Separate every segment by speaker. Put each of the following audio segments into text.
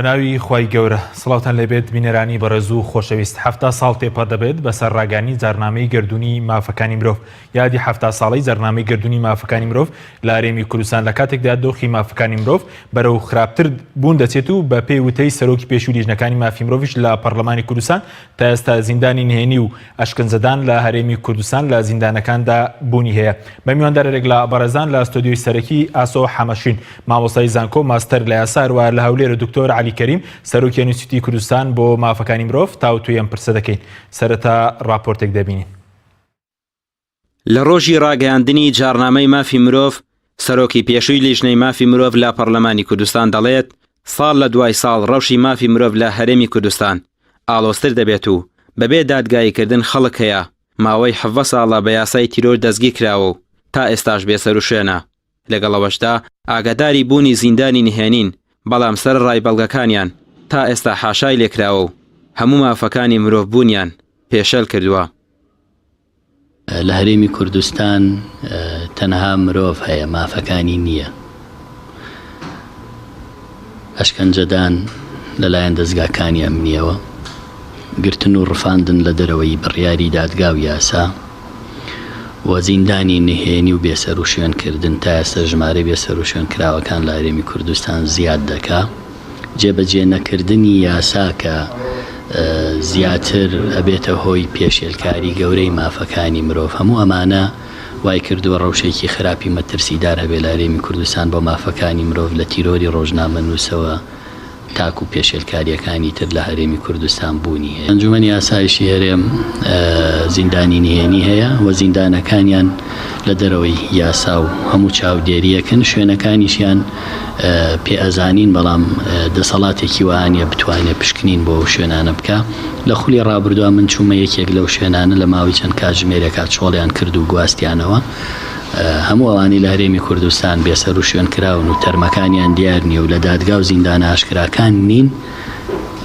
Speaker 1: بەناوی خوای گەورە سڵاوتان لەبێت بینەرانی بەڕێزوو خۆشەویست هەفتە ساڵ تێپەر دەبێت بەسەر ڕاگەانی جارنامەی گردوونی مافەکانی مرۆڤ یادی هەفتە ساڵەی جارنامەی گردوونی مافەکانی مرۆڤ لە هەرێمی کوردستان لە کاتێکدا دۆخی مافەکانی مرۆڤ بەرەو خراپتر بوون دەچێت و بە پێی وتەی سەرۆکی پێشووی لیژنەکانی مافی مرۆڤیش لە پەرلەمانی کوردستان تا ئێستا زیندانی نهێنی و ئەشکەنجەدان لە هەرێمی کوردستان لە زیندانەکاندا بوونی هەیە. بە میواندارێک لە بەڕێزان لە ستۆدیۆی سەرەکی ئاسۆ حەمەشین مامۆستای زانکۆ ماستەر لە یاسا هەروەها لە هەولێرە دکتۆر علی کەریم سەرۆکی یونیڤەرسیتیی کوردستان بۆ مافەکانی مرۆڤ تاوتوی ئەم پرسە دەکەین. سەرەتا راپۆرتێک دەبینین.
Speaker 2: لە ڕۆژی ڕاگەیاندنی جارنامەی مافی مرۆڤ سەرۆکی پێشووی لیژنەی مافی مرۆڤ لە پەرلەمانی کوردستان دەڵێت ساڵ لە دوای ساڵ ڕەوشی مافی مرۆڤ لە هەرێمی کوردستان ئاڵۆزتر دەبێت و بەبێ دادگاییکردن خەڵک هەیە ماوەی 7 ساڵە بە یاسای تیرۆر دەستگیر کراوە و تا ئێستاش بێسەر و شوێنە. لەگەڵەوەشدا ئاگاداری بوونی زیندانی نهێنین بەڵام سەر ڕای بەڵگەکانیان تا ئێستا حاشای لێکراوە و هەموو مافەکانی مرۆڤ بوونیان پێشەل کردووە.
Speaker 3: لە هەرێمی کوردستان تەنها مرۆڤ هەیە مافەکانی نییە. ئەشکەنجەدان لەلایەن دەستگاکانی ئەمنیەوە گرتن و ڕفاندن لە دەرەوەی بڕیاری دادگا و یاسا و زیندانی نهێنی و بێسەر و شوێنکردن تا ئێستا ژمارە بێسەر و شوێنکراوەکان لە هەرێمی کوردستان زیاد دەکا. جێبەجێ نەکردنی یاسا کە زیاتر ئەبێتە هۆی پێشێلکاری گەورەی مافەکانی مرۆڤ هەموو ئەمانە وای کردووە ڕەوشێکی خراپی مەترسیدار هەبێ لە هەرێمی کوردستان بۆ مافەکانی مرۆڤ لە تیرۆری ڕۆژنامە نووسەوە تاکو پێشێلکاریەکانی تر لە هەرێمی کوردستان بوونی هەیە. ئەنجومەنی یاسایشی هەرێم زیندانی نهێنی هەیە و زیندانەکانیان لە دەرەوەی یاسا و هەموو چاودێریەکن شوێنەکانیشیان پێ ئەزانین بەڵام دەسەڵاتێکی وانە بتوانێت پشکنین بۆ شوێنانە بکە. لە خولی ڕابردووە من چوومە یەکێک لەو شوێنانە لە ماوەی چەند کاتژمێرێکات چۆڵیان کرد و گواستیانەوە. هەموو ئەوانی لە هەرێمی کوردستان بێسەر و شوێن کراون و تەرمەکانیان دیار نییە و لە دادگا و زیندانە ئاشکراکان نین.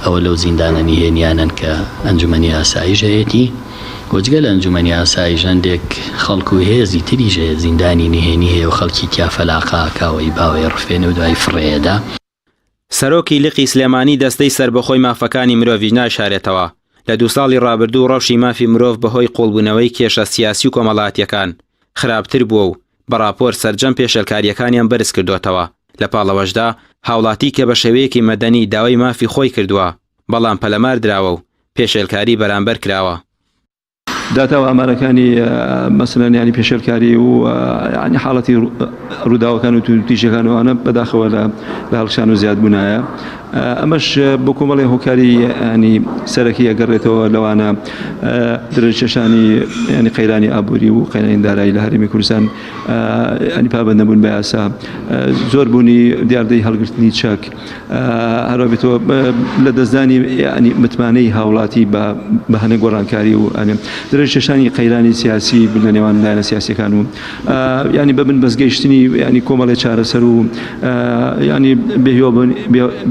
Speaker 3: ئەوە لەو زیندانە نهێنیانن کە ئەنجومەنی ئاسایش هەیەی وەجگە لە ئەنجومەنی ئاسایش هەندێک خەڵک و هێزی تریژ هەیە زیندانی نهێنی هەیە و خەڵکی تیا فەلاقاکاوەی باوەی ڕفێنە و دوای فڕێدا.
Speaker 2: سەرۆکی لقی سلێمانی دەستەی سربەخۆی مافەکانی مرۆڤی ناشارێتەوە. لە 2 ساڵی ڕابردوو ڕەوشی مافی مرۆڤ بەهۆی قوڵبوونەوەی کێشە سیاسی و کۆمەڵاتیەکان خراپتر بووە و بە راپۆر سەرجەم پێشەلکاریەکانیان بەرز کردوتەوە. لە پاڵەوەشدا هاوڵاتی کە بە شێوەیەکی مەدەنی داوای مافی خۆی کردووە بەڵام پەلەمار دراوە و پێشێلکاری بەرامبەر کراوە.
Speaker 4: داتا و ئامارەکانی مەسەلەن ینی پێشێلکاری و ینی حاڵەتی ڕووداوەکان و توتیژەکانەوەوانە بەداخەوە لە هەڵکشان و زیادبوونایە. ئەمەش بۆ کۆمەڵی هۆکاری ینی سەرەکی ئەگەڕێتەوە لەوانە درەچێشانی ینی قەیرانی ئابووری و قەیرانی دارایی لە هەرێمی کوردستان ینی پابەندەبوون بە یاسا زۆر بوونی دیاردەی هەڵگرتنی چەک هەروە بێتەوە لە دەستدانی ینی متمانەی هاوڵاتی بە هەنێک گۆڕانکاری و درەچێشانی قەیرانی سیاسی لە نێوان لایەنە سیاسیەکان و ینی بەبن بەزگەیشتنی ینی کۆمەڵی چارەسەر و ینی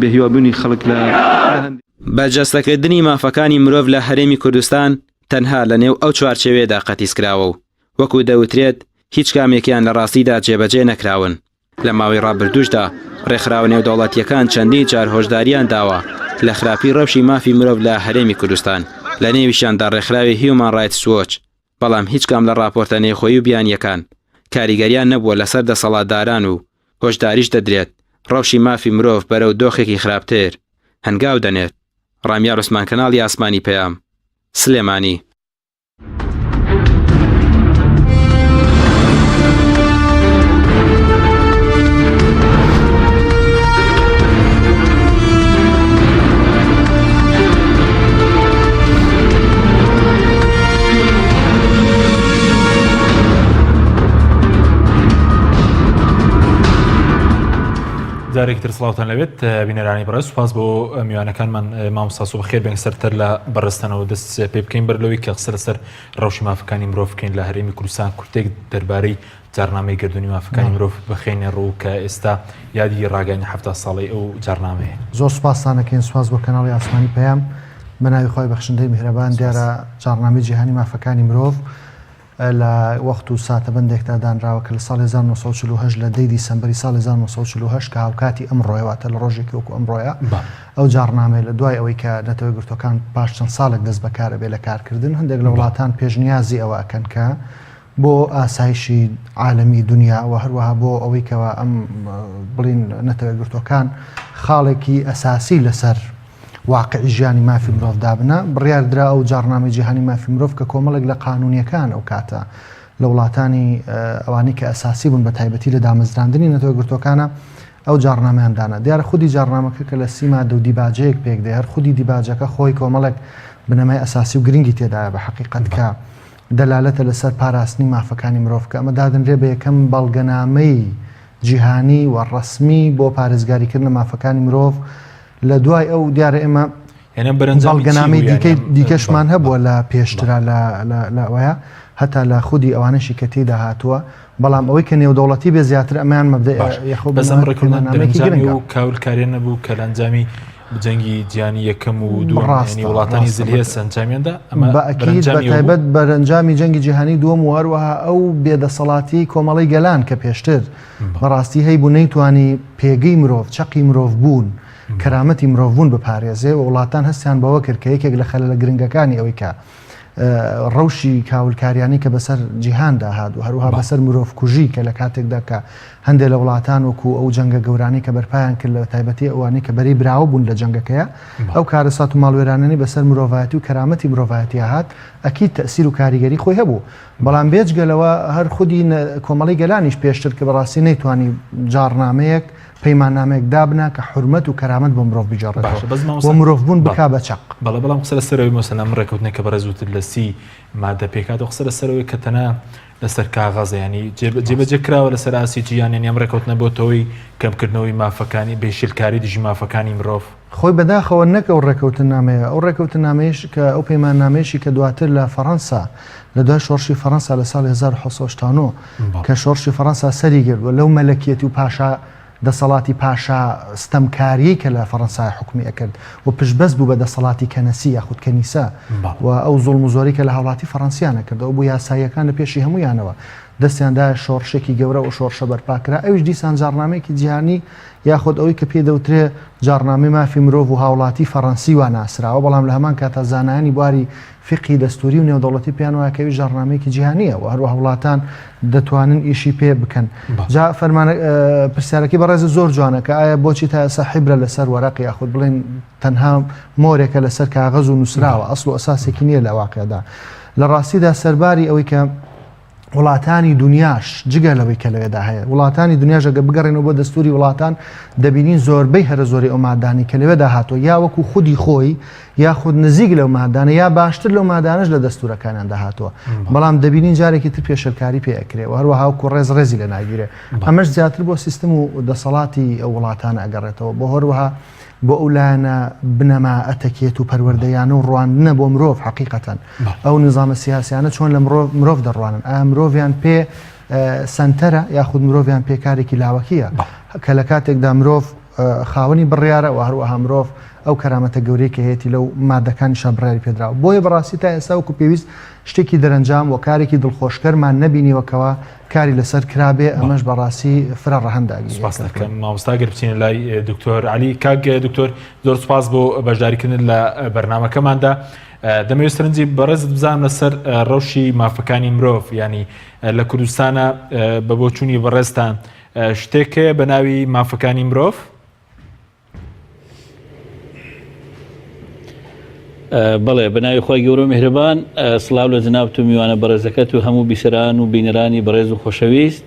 Speaker 4: بێهیوابوونی خەڵک لە
Speaker 2: بەرجەستەکردنی مافەکانی مرۆڤ لە هەرێمی کوردستان تەنها لە نێو ئەو چوارچێوێدا قەتیسکراوە و وەکو دەوترێت هیچ کامێکیان لە ڕاستیدا جێبەجێ نەکراون. لە ماوەی ڕابردووشدا ڕێکخراوە نێودەوڵەتیەکان چەندین جار هۆشداریان داوە لە خراپی ڕەوشی مافی مرۆڤ لە هەرێمی کوردستان لە نێویشاندا ڕێکخراوی هیومان ڕایتس وۆچ بەڵام هیچ کام لە راپۆرتە نێخۆیی و بیانیەکان کاریگەریان نەبووە لەسەر دەسەڵاتداران و هۆشداریش دەدرێت ڕەوشی مافی مرۆڤ بەرەو دۆخێکی خراپتر هەنگاو دەنێت. ڕامیار عوسمان کەناڵی ئاسمانی پەیام سلێمانی.
Speaker 1: جارێکتر سڵاوتان لەوێت بینەرانی بەڕێز سوپاس بۆ میوانەکانمان مامۆستا سوبح خێر بێن سەرتر لە بەڕێستانەوە دەست پێ بکەین بەرلەوەی کە قسە لەسەر ڕەوشی مافەکانی مرۆڤ بکەین لە هەرێمی کوردستان کورتێک دەربارەی جارنامەی گردوونی مافەکانی مرۆڤ بخێنێ ڕوو کە ئێستا یادی ڕاگەانی 7 ساڵەی ئەو جارنامەیە.
Speaker 5: زۆر سوپاسانەکەین سوپاس بۆ کەناڵی ئاسمانی پەیام. بەناوی خۆی بەخشندەی میهرەبان دیارە جارنامەی جیهانی مافەکانی مرۆڤ لە وەخت و ساتە بندێکدا دانراوە کە لە ساڵی 1940 لە 10 دیسەمبەری ساڵی 1940 کە هاوکاتی ئەمڕۆیەواتە لە ڕۆژێکی وەکو ئەمڕۆیە ئەو جارنامەیە لە دوای ئەوەی کە نەتەوەی گرتوەکان پاش چەند ساڵێک دەست بەکارە بێ لە کارکردن هەندێک لە وڵاتان پێشنیازی ئەوە ئەکەن کە بۆ ئاسایشی عالەمی دنیا و هەروەها بۆ ئەوەی کەەوە ئەم بڵین نەتەوەی گرتوەکان خاڵێکی ئەساسی لەسەر واقعی ژیانی مافی مرۆڤ دابنە بڕیاردرا ئەو جارنامەی جیهانی مافی مرۆڤ کە کۆمەڵێک لە قانونیەکان ئەو کاتە لە وڵاتانی ئەوانەی کە ئەساسی بوون بە تایبەتی لە دامەزراندنی نەتەوەی گرتوەکانە ئەو جارنامەیاندانە دیارە خودی جارنامەکە کە لە سیما دە و دیباجەیەک پێک دێ هەر خودی دیباجەکە خۆی کۆمەڵێک بنەمای ئەساسی و گرنگی تێدایە بە حەقیقەت کە دەلالەتە لەسەر پاراستنی مافەکانی مرۆڤ کە ئەمە دادنرێ بە یەکەم بەڵگەنامەی جیهانی و ڕەسمی بۆ پارێزگاریکردن لە مافەکانی مرۆڤ لە دوای ئەو دیارە ئێمە بەڵگەنامەی دیکەشمان هەبووە لە پێشترا لە ئەوەیە هەتا لە خودی ئەوانەشی کە تێدا هاتووە بەڵام ئەوەی کە نێودەوڵەتی بێ زیاتر ئەمان مەبدەی
Speaker 1: بەزەم ڕێکردن و کاولکاریان نەبوو کە لە ئەنجامی جەنگی جیهانی یەکەم و دووەمی وڵاتانی زلیە سەنجامیاندا ئەمە
Speaker 5: بەتایبەت بەرەنجامی جەنگی جیهانی دووەم و هەروەها ئەو بێدەسەڵاتی کۆمەڵی گەلان کە پێشتر بەڕاستی هەیبوو نەیتوانی پێگەی مرۆڤ چەقی مرۆڤ بوون کەرامەتی مرۆڤ بوون بپارێزێ و وڵاتان هەستیان بەوە کرد کە یەکێک لە خەلە گرنگەکانی ئەوەی کە ڕەوشی کاولکاریانی کە بەسەر جیهاندا هات و هەروها بەسەر مرۆڤ کوژی کە لە کاتێکدا کە هەندێک لە وڵاتان وەکو ئەو جەنگە گەورانی کە بەرپایان کرد لە تایبەتی ئەوانەی کە بەری براوە بوون لە جەنگەکەیە ئەو کارەسات و ماڵوێرانەی بەسەر مرۆڤایەتی و کەرامەتی مرۆڤایەتی هات ئەکید تەسیر و کاریگەری خۆی هەبوو بەڵام بێجگەلەوە هەر خودی کۆمەڵی گەلانیش پێشتر کە بەڕاستی نەیتوانی جارنامەیەک پەیماننامەیەک دابنا کە حرمەت و کەرامەت بۆ مرۆڤ بجێڕێتەوە بۆ مرۆڤ بوون بکا بە چەق
Speaker 1: بەڵام قسە لەسەرەوەی مەسەلەن ڕێکەوتنێک کە بەڕێزووتر لە سی مادە پێکات و قسە لەسەرەوەی کە تەنە لەسەر کاغەزە ینی جێبەجێ کراوە لەسەر ئاسی جیهانیان ئەم ڕێکەوتنە بۆ تەوەی کەمکردنەوەی مافەکانی بێشیلکاری دژی مافەکانی مرۆڤ
Speaker 5: خۆی بەداخەوە نەکە ئەو ڕێکەوتن نامەیە ئەو ڕێکەوتن نامەیەش کە ئەو پەیمان نامەیەشی کە دواتر لە فەڕەنسا لە دوای شۆڕشی فەڕەنسا لە ساڵی 1970 کە شۆڕشی فەڕەنسا سەری گرت و لەو مەلەکیەتی و پاشا دەسەڵاتی پاشا ستەمکاری کە لە فەڕەنسای حکومی ئەکرد و پشتبەست بوو بە دەسەڵاتی کەنەسی یاخود کەنیسا و ئەو زوڵم و زۆری کە لە هاوڵاتی فەڕەنسیانە کردەوە بوو یاساییەکان لە پێشی هەمویانەوە دەستیاندا شۆڕشێکی گەورە و شۆڕشە بەرپاکرا ئەوش دیسان جارنامەیەکی جیهانی یاخود ئەوەی کە پێ دەوترێ جارنامەی مافی مرۆڤ و هاوڵاتی فەڕەنسی وا ناسراوە بەڵام لە هەمان کاتە زانایانی بواری فقی دەستوری و نێودەوڵەتی پیانەوەکەوی ژارنامەیەکی جیهانیە و هەروە وڵاتان دەتوانن ئیشی پێ بکەن جا فەرمانە پرسیارەکەی بەڕێز زۆر جوانە کە ئایا بۆچی تا ئێستا حیبرە لەسەر وەرەقی یاخود بڵێن تەنها مۆرێکە لەسەر کاغەز و نووسراوە ئەسڵ و ئەساسێکی نییە لە واقعدا لە ڕاستیدا سەرباری ئەوەی کە وڵاتانی دنیاش جگە لەوەی کە لەوێدا هەیە وڵاتانی دنیاش ئەگە بگەڕێنەوە بۆ دەستوری وڵاتان دەبینین زۆربەی هەرە زۆری ئەو مادانی کە لەوێدا هاتووە یا وەکو خودی خۆی یاخود نزیک لەو مادانە یا باشتر لەو مادانش لە دەستورەکانیان داهاتوە بەڵام دەبینین جارێکی تر پێشەرکاری پێ ئەکرێ و هەروەها وەکو ڕێز ڕێزی لە ناگیرێ ئەمەش زیاتر بۆ سیستم و دەسەڵاتی ئەو وڵاتانە ئەگەڕێتەوە بۆ هەروەها بۆ ئەولانە بنەما ئەتەکێت و پەروەردەیانە و ڕوانە بۆ مرۆڤ حقیقەتەن ئەو نظامە سیاسیانە چۆن لە مرۆڤ دەڕوانن ئایا مرۆڤیان پێ سنتەرە یاخود مرۆڤیان پێکارێکی لاوەکیە کە لە کاتێکدا مرۆڤ خاوەنی بڕیارە و هەروەها مرۆڤ ئەو کەرامەتە گەورەی کە هەیەی لەو مادەکانیشان بڕیاری پێدراوە بۆیە بەڕاستی تا ئێستا وەکو پێویست شتێکی دەرەنجام و کارێکی دڵخۆشکەرمان نەبینیوەکەوە کاری لەسەر کرابێ ئەمەش بەڕاستی فرە ڕەهەنداگی
Speaker 1: سپاس دەکەم مامۆستا گەر بچینە لای دکتۆر علی کاک دکتۆر زۆر سپاس بۆ بەشداریکردن لە بەرنامەکەماندا دەمەوێت سەرنجی بەڕێزت بزانم لەسەر ڕەوشی مافەکانی مرۆڤ ینی لە کوردستانە بە بۆچوونی بەڕێزتان شتێکە بە ناوی مافەکانی مرۆڤ
Speaker 3: بەڵێ بەناوی خۆی گەورە و میهرەبان سڵاو لە جەناب و میوانە بەڕێزەکەت و هەموو بیسەران و بینەرانی بەڕێز و خۆشەویست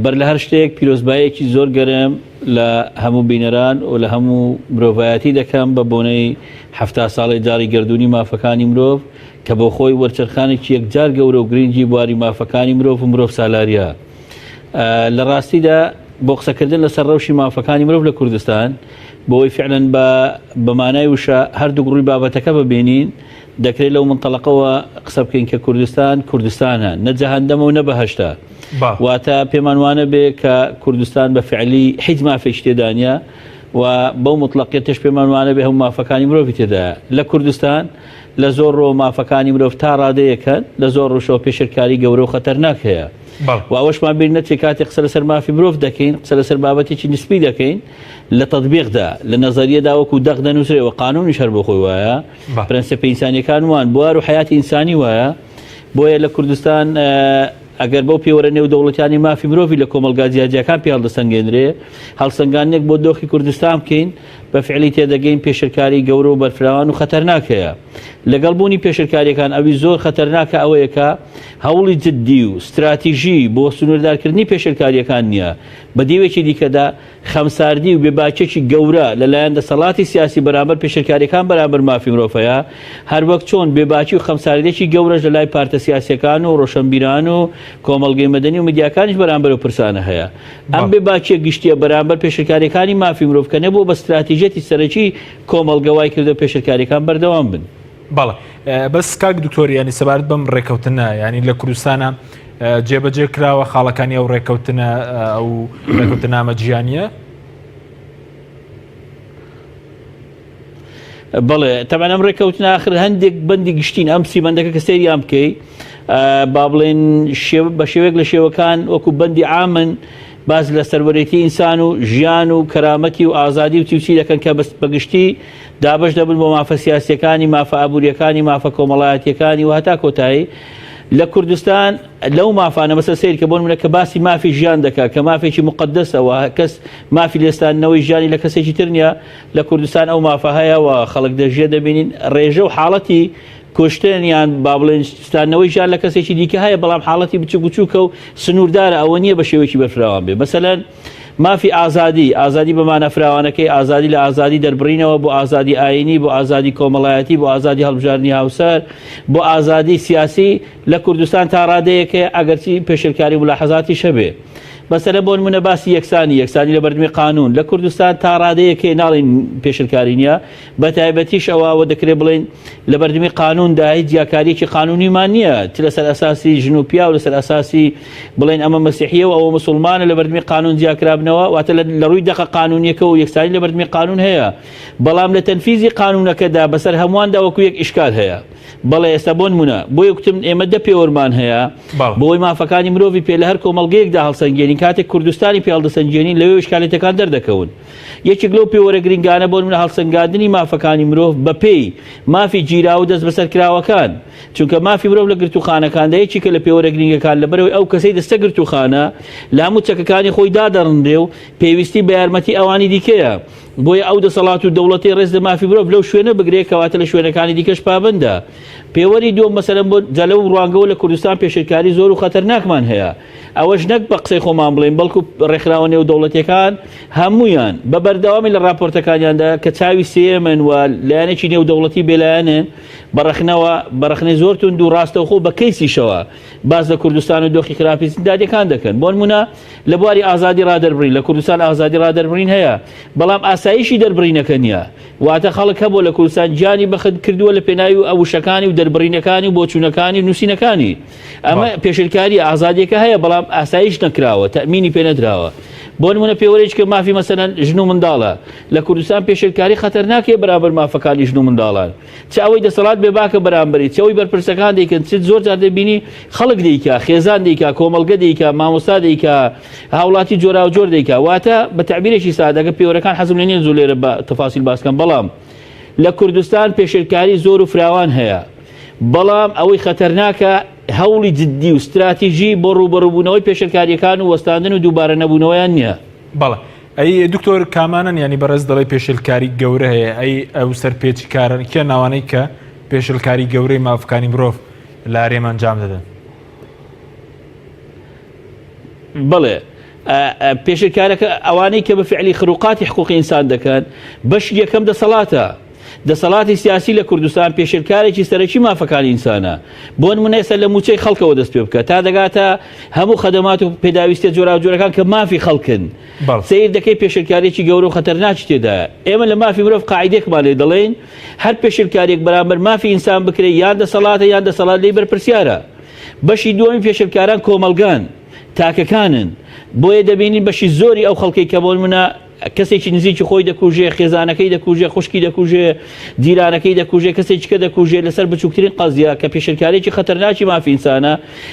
Speaker 3: بەر لە هەر شتێک پیرۆزبایەکی زۆر گەرم لە هەموو بینەران و لە هەموو مرۆڤایەتی دەکەم بە بۆنەی 70 ساڵی جاری گردردونی مافەکانی مرۆڤ کە بۆ خۆی وەرچەرخانێکی یەکجار گەورە و گرنگی بواری مافەکانی مرۆڤ و مرۆڤ سالاریە لە ڕاستیدا بۆ قسەکردن لەسەر ڕەوشی مافەکانی مرۆڤ لە کوردستان بۆی فعلەن بە مانای وشە هەردوو ڕووی بابەتەکە ببینین دەکرێت لەو منتەڵەقەوە قسە بکەین کە کوردستانە نە جەهەندەمە و نە بەهەشتا واتە پێمان وانە بێ کە کوردستان بە فعلی هیچ مافێکی تێدانە و بەو مطلقیەتش پێمان وانە بێ هەموو مافەکانی مرۆڤی تێدایە لە کوردستان لە زۆر ڕۆ مافەکانی مرۆڤ تا ڕادەیەکەن لە زۆر ڕۆژەوە پێشرکاری گەورە و خەتەرناک هەیە و ئەوەشمان بیر نەچێت کاتێک قسە لەسەر مافی مرۆڤ دەکەین قسە لەسەر بابەتێکی نسبی دەکەین لە تەطبیقدا لە نەزەریەدا وەکو دەق دەنووسرێەوە قانونیش هەر بۆ خۆی وایە پرەنسیپە ئینسانیەکان وان بوار و حیاتی ئینسانی وایە بۆیە لە کوردستان ئەگەر بەو پێوەرە نێودەوڵەتیانی مافی مرۆڤی لە کۆمەلگا جیاجیەکان پێ هەڵدەسەنگێنرێ هەڵسەنگاندنێک بۆ دۆخی کوردستان بکەین بە فعلی تێدەگەین پێشرکاری گەورە و بەرفراوان و خەتەرناک هەیە لەگەڵ بوونی پێشرکاریەکان ئەوی زۆر خەتەرناکە ئەوەیەکە هەوڵی جددی و استراتیژی بۆ سنووردارکردنی پێشرکاریەکان نییە بە دیوێکی دیکەدا خەمساردی و بێباچێکی گەورە لەلایەن دەسەڵاتی سیاسی بەرامبەر پێشرکاریەکان بەرامبەر مافی مرۆڤەیە هەر وەک چۆن بێباچی و خەمساردێکی گەورەش لە لای پارتە سیاسیەکان و ڕۆشنبیران و کۆمەڵگەی مەدەنی و میدیاکانیش بەرامبەر و پرسانە هەیە ئەم بێباچیە گشتیە بەرامبەر پێشرکاریەکانی مافی مرۆڤ کە نەبوو بە استراتیژێتی سەرەکی کۆمەڵگەوای کردو پێشرکاریەکان بەردەوام بن
Speaker 1: بەڵێ بەس کاک دکتۆر ینی سەبارەت بەم ڕێکەوتنە ینی لە کوردستانە جێبەجێ کراوە خاڵەکانی ئەو ڕێکەوتنە ئەو ڕێکەوتنامە جیهانیە
Speaker 3: بەڵێ تەمان ئەم ڕێکەوتنە آخر هەندێک بەندی گشتین ئەم سیبەندەکە کە سەیریان بکەی با بڵێن بە شێوەیەک لە شێوەکان وەکو بەندی عامن باز لە سەروەرێتی ئینسان و ژیان و کەرامەتی و ئازادی و تیوچی دەکەن کە بەگشتی دابش دەبن بۆ مافە سیاسیەکانی مافە ئابوووریەکانی مافە کۆمەڵایەتیەکانی و هەتا کۆتایی لە کوردستان لەو مافانە مەسە سیر کە بۆن منە کە باسی مافی ژیان دەکات کە مافێکی مقدسەوە کەس مافی لێستانەوەی ژیانی لە کەسێکی تر نییە لە کوردستان ئەو مافە هەیە و خەڵک دەژێ دەبینین ڕێژە و حاڵەتی کوشتنیان با بڵێن ستانەوەی ژیان لە کەسێکی دیکە هەیە بەڵام حاڵەتی بچوک بچووکە و سنووردارە ئەوە نییە بە شێوەیەکی بەرفراوان بێ مەسەلەن مافی ئازادی بەمانە فراوانەکەی ئازادی لە ئازادی دەربڕینەوە بۆ ئازادی ئاینی بۆ ئازادی کۆمەڵایەتی بۆ ئازادی هەڵبژاردننی هاوسەر بۆ ئازادی سیاسی لە کوردستان تا ڕادەیەکە ئەگەرچی پێشرکاری ملاحەزاتی شەبێ بەسەرە بۆ نمونە باسی یەکسانی لە بەردەمی قانون لە کوردستان تا ڕادەیەکێ ناڵین پێشرکاری نییە بە تایبەتیش ئەوە دەکرێت بڵێن لە بەردەمی قانوندا هیچ جیاکاریەکی قانونیمان نییە لەسەر ئەساسی ژنوپیا و لەسەر ئەساسی بڵێن ئەمە مەسیحیە و ئەوە مسلمانە لە بەردەمی قانون جیاکرابنەوە واتە لە ڕووی دەقە قانونیەکە و یەکسانی لە بەردەمی قانون هەیە بەڵام لە تەنفیزی قانونەکەدا بەسەر هەموواندا وەکو یەک ئیشکال هەیە بەڵێ ئێستا بۆ نمونە بۆ یەکتم ئێمە دە پێوەرمان هەیە بۆی مافەکانی مرۆڤی پێ لە هەر کۆمەڵگەیەکدا هەڵسەنگێنین کاتێک کوردستانی پێ هەڵدەسەنجێنین لەوێ ئیشکالێتەکان دەردەکەون یەکێک لەو پێوەرە گرنگانە بۆ نمونە هەڵسەنگاندنی مافەکانی مرۆڤ بە پێی مافی گیرا و دەست بەسەر کراوەکان چونکە مافی مرۆڤ لە گرتوخانەکاندا یەکی کە لە پێوەرە گرنگەکان لەبەرەوەی ئەو کەسەی دەستە گرتوخانە لە هەموو چەکەکانی خۆی دادەڕندێ و پێویستی بە یارمەتی ئەوانی دیکەیە بۆیە ئەو دەسەڵات و دەوڵەتی ڕێز لە مافی مرۆڤ لەو شوێنە بگرێت کەواتە لە شوێنەکانی دیکەش پابندە پێوەری دووەم مەسەلەن بۆ جەلە و ڕوانگەوە لە کوردستان پێشرکاری زۆر و خەتەرناکمان هەیە ئەوەش نەک بە قسەی خۆمان بڵێن بەڵکو ڕێکخراوە نێودەوڵەتیەکان هەمویان بە بەردەوامی لە راپۆرتەکانیاندا کە چاوی سێمن و لایەنێکی نێودەوڵەتی بێلایەنن بەڕخنەی زۆر تونند و ڕاستەوخۆ بە کەیسیشەوە باز لە کوردستان و دۆخی خراپی زیندانیەکان دەکەن بۆ نمونە لە بواری ئازادی ڕادەربڕین لە کوردستان ئازادی ڕادەربڕین هەیە بەڵام ئاسایشی دەربڕینەکە نییە واتە خەڵک هەبوو لە کوردستان گیانی بەخت کردووە لە پێناوی و ئەوشەکانی و دەربڕینەکانی و بۆچوونەکانی و نووسینەکانی ئەمە پێشرکاری ئازادیەکە هەیە بەڵام ئاسایش نەکراوە تەمینی پێ نەدراوە بۆ نمونە پێوەرێک کە مافی مەسەلەن ژن و منداڵە لە کوردستان پێشرکاری خەتەرناکێ بەرامبەر مافەکانی ژن و منداڵان چ ئەوەی دەسەڵات بێ باکە بەرامبەری چ ئەوەی بەرپرسەکان دەیکەن چ زۆر جار دەبینی خەڵک دەیکا خێزان دەیکا کۆمەڵگە دەیکا مامۆستا دەیکا هاوڵاتی جۆرا و جۆر دەیکا واتە بە تعبیرێکی سادەگە پێوەرەکان حەزم لێ نییە زوو لێرە بە تەفاسیل باسکەم بەڵام لە کوردستان پێشرکاری زۆر و فراوان هەیە بەڵام ئەوەی خەتەرناکە هەوڵی جددی و استراتیژی بۆ ڕوبەڕووبوونەوەی پێشرکاریەکان و وەستاندن و دووبارە نەبوونەوەیان نییە
Speaker 1: بەڵێ ئەی دکتۆر کامانن ینی بەڕێز دەڵی پێشلکاری گەورە هەیە ئەی ئەو سەرپێچی کارن کێ ناوانەی کە پێشلکاری گەورەی مافەکانی مرۆڤ لە هەرێمە ئەنجام دەدەن
Speaker 3: بڵێ پێشرکارەکە ئەوانەی کە بە فعلی خروقاتی حقوقی ئینسان دەکەن بەش یەکەم دەسەڵاتی سیاسی لە کوردستان پێشرکارێکی سەرەکی مافەکانی ئینسانە بۆ نمونە ئێستا لە موچەی خەڵکەوە دەست پێ بکە تا دەگاتە هەموو خەدەمات و پێداویستە جۆرا و جۆرەکان کە مافی خەڵکن سیر دەکەی پێشرکارێکی گەورە و خەتەرناکی تێدایە ئێمە لە مافی مرۆڤ قاعیدێکمان لێ دەڵێن هەر پێشرکارێک بەرامبەر مافی ئینسان بکرێت یان دەسەڵاتە یان دەسەڵات لێی بەرپرسیارە بەشی دووەمی پێشرکاران کۆمەلگان تاکەکانن بۆیە دەبینین بەشی زۆری ئەو خەڵکی کە بۆ نمونە
Speaker 6: کەسێکی نزیکی خۆی دەکوژێ، خێزانەکەی دەکوژێ، خوشکی دەکوژێ، جیرانەکەی دەکوژێ، کەسێکی کە دەکوژێ لەسەر بچووکترین قەزیە کە پێشرکارێکی خەتەرناکی مافی ئینسانە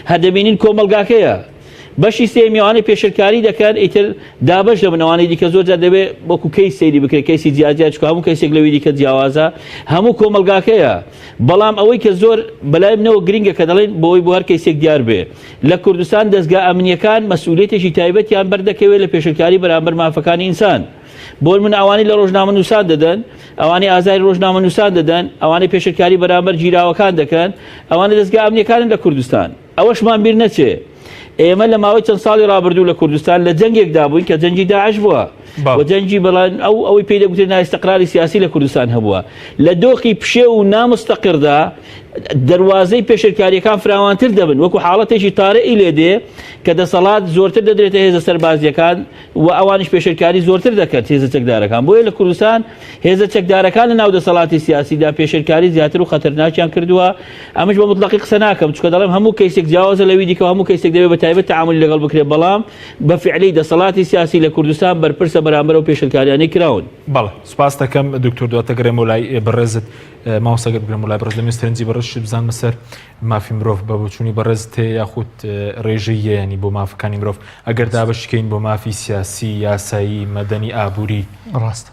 Speaker 6: هەر دەبینین کۆمەلگاکەیە. بەشی سێمیوانەی پێشرکاری دەکەن ئیتر دابش لە بنەوانی دیکە زۆر جار دەبێت وەکو کەیس سەیری بکرێت، کەیسی جیاجیا چکە هەموو کەسێک لەوی دیکە جیاوازە هەموو کۆمەلگاکەیە. بەڵام ئەوەی کە زۆر بەلای منەوە گرنگە کە دەڵێن بۆی بۆ هەر کەیسێک دیار بێ لە کوردستان دەستگا ئەمنیەکان مەسئولیەتێکی تایبەتیان بەردەکەوێت لە پێشرکاری بەرامبەر مافەکانی ئینسان. بۆ من ئەوانی لە ڕۆژنامەنووسان دەدەن، ئەوانی ئازاری ڕۆژنامەنووسان دەدەن، ئەوانی پێشرکاری بەرامبەر جیراوەکان دەکەن، ئەوانە دەستگا ئەمنیەکانن لە کوردستان. ئەوەشمان بیر نەچێ ئێمە لە ماوەی چەند ساڵی ڕابردوو لە کوردستان لە جەنگێکدا بووین کە جەنگی داعش بووە و جەنگی بەڵان ئەوەی پێی دەگوترێت نائستیقراری سیاسی لە کوردستان هەبووە. لە دۆخی پشێ و نامستەقردا دەواازەی پێشرکاریەکان فراوانتر دەبن، وەکو حاڵەتێکی تارەئی لێ دێ کە دەسەڵات زۆرتر دەدرێتە هێزە سەربازیەکان و ئەوانش پێشرکاری زۆرتر دەکەن هێزە چەکدارەکان. بۆیە لە کوردستان هێزە چەکدارەکان لە ناو دەسەڵاتی سیاسیدا پێشرکاری زیاتر و خەتەرناکیان کردووە. ئەمەش بە مطلقی قسە ناکەم چونکە دەڵێم هەموو کەیسێک جیاوازە لەوی دیکە هەموو کەیسێک دەبێت بە تایبەت تەعاملی لەگەڵ بکرێت، بەڵام بە فعلی دەسەڵاتی سیاسی لە کوردستان بەرپرسە بەرامبەر و پێشرکاریانەی کراون.
Speaker 1: بەڵێ سوپاس دەکەم دکتۆر دواتە گەرێم و لای بەڕێزت ماوەسەگەر بگرم و لای بەڕێز لە میسترنجی بەڕێز بزان بەسەر مافی مرۆڤ بە بچوونی بەڕێز تێ یاخود ڕێژەیە ینی بۆ مافەکانی مرۆڤ ئەگەر دابشکەین بۆ مافی سیاسی یاسایی مەدەنی ئابووری.
Speaker 5: ڕاست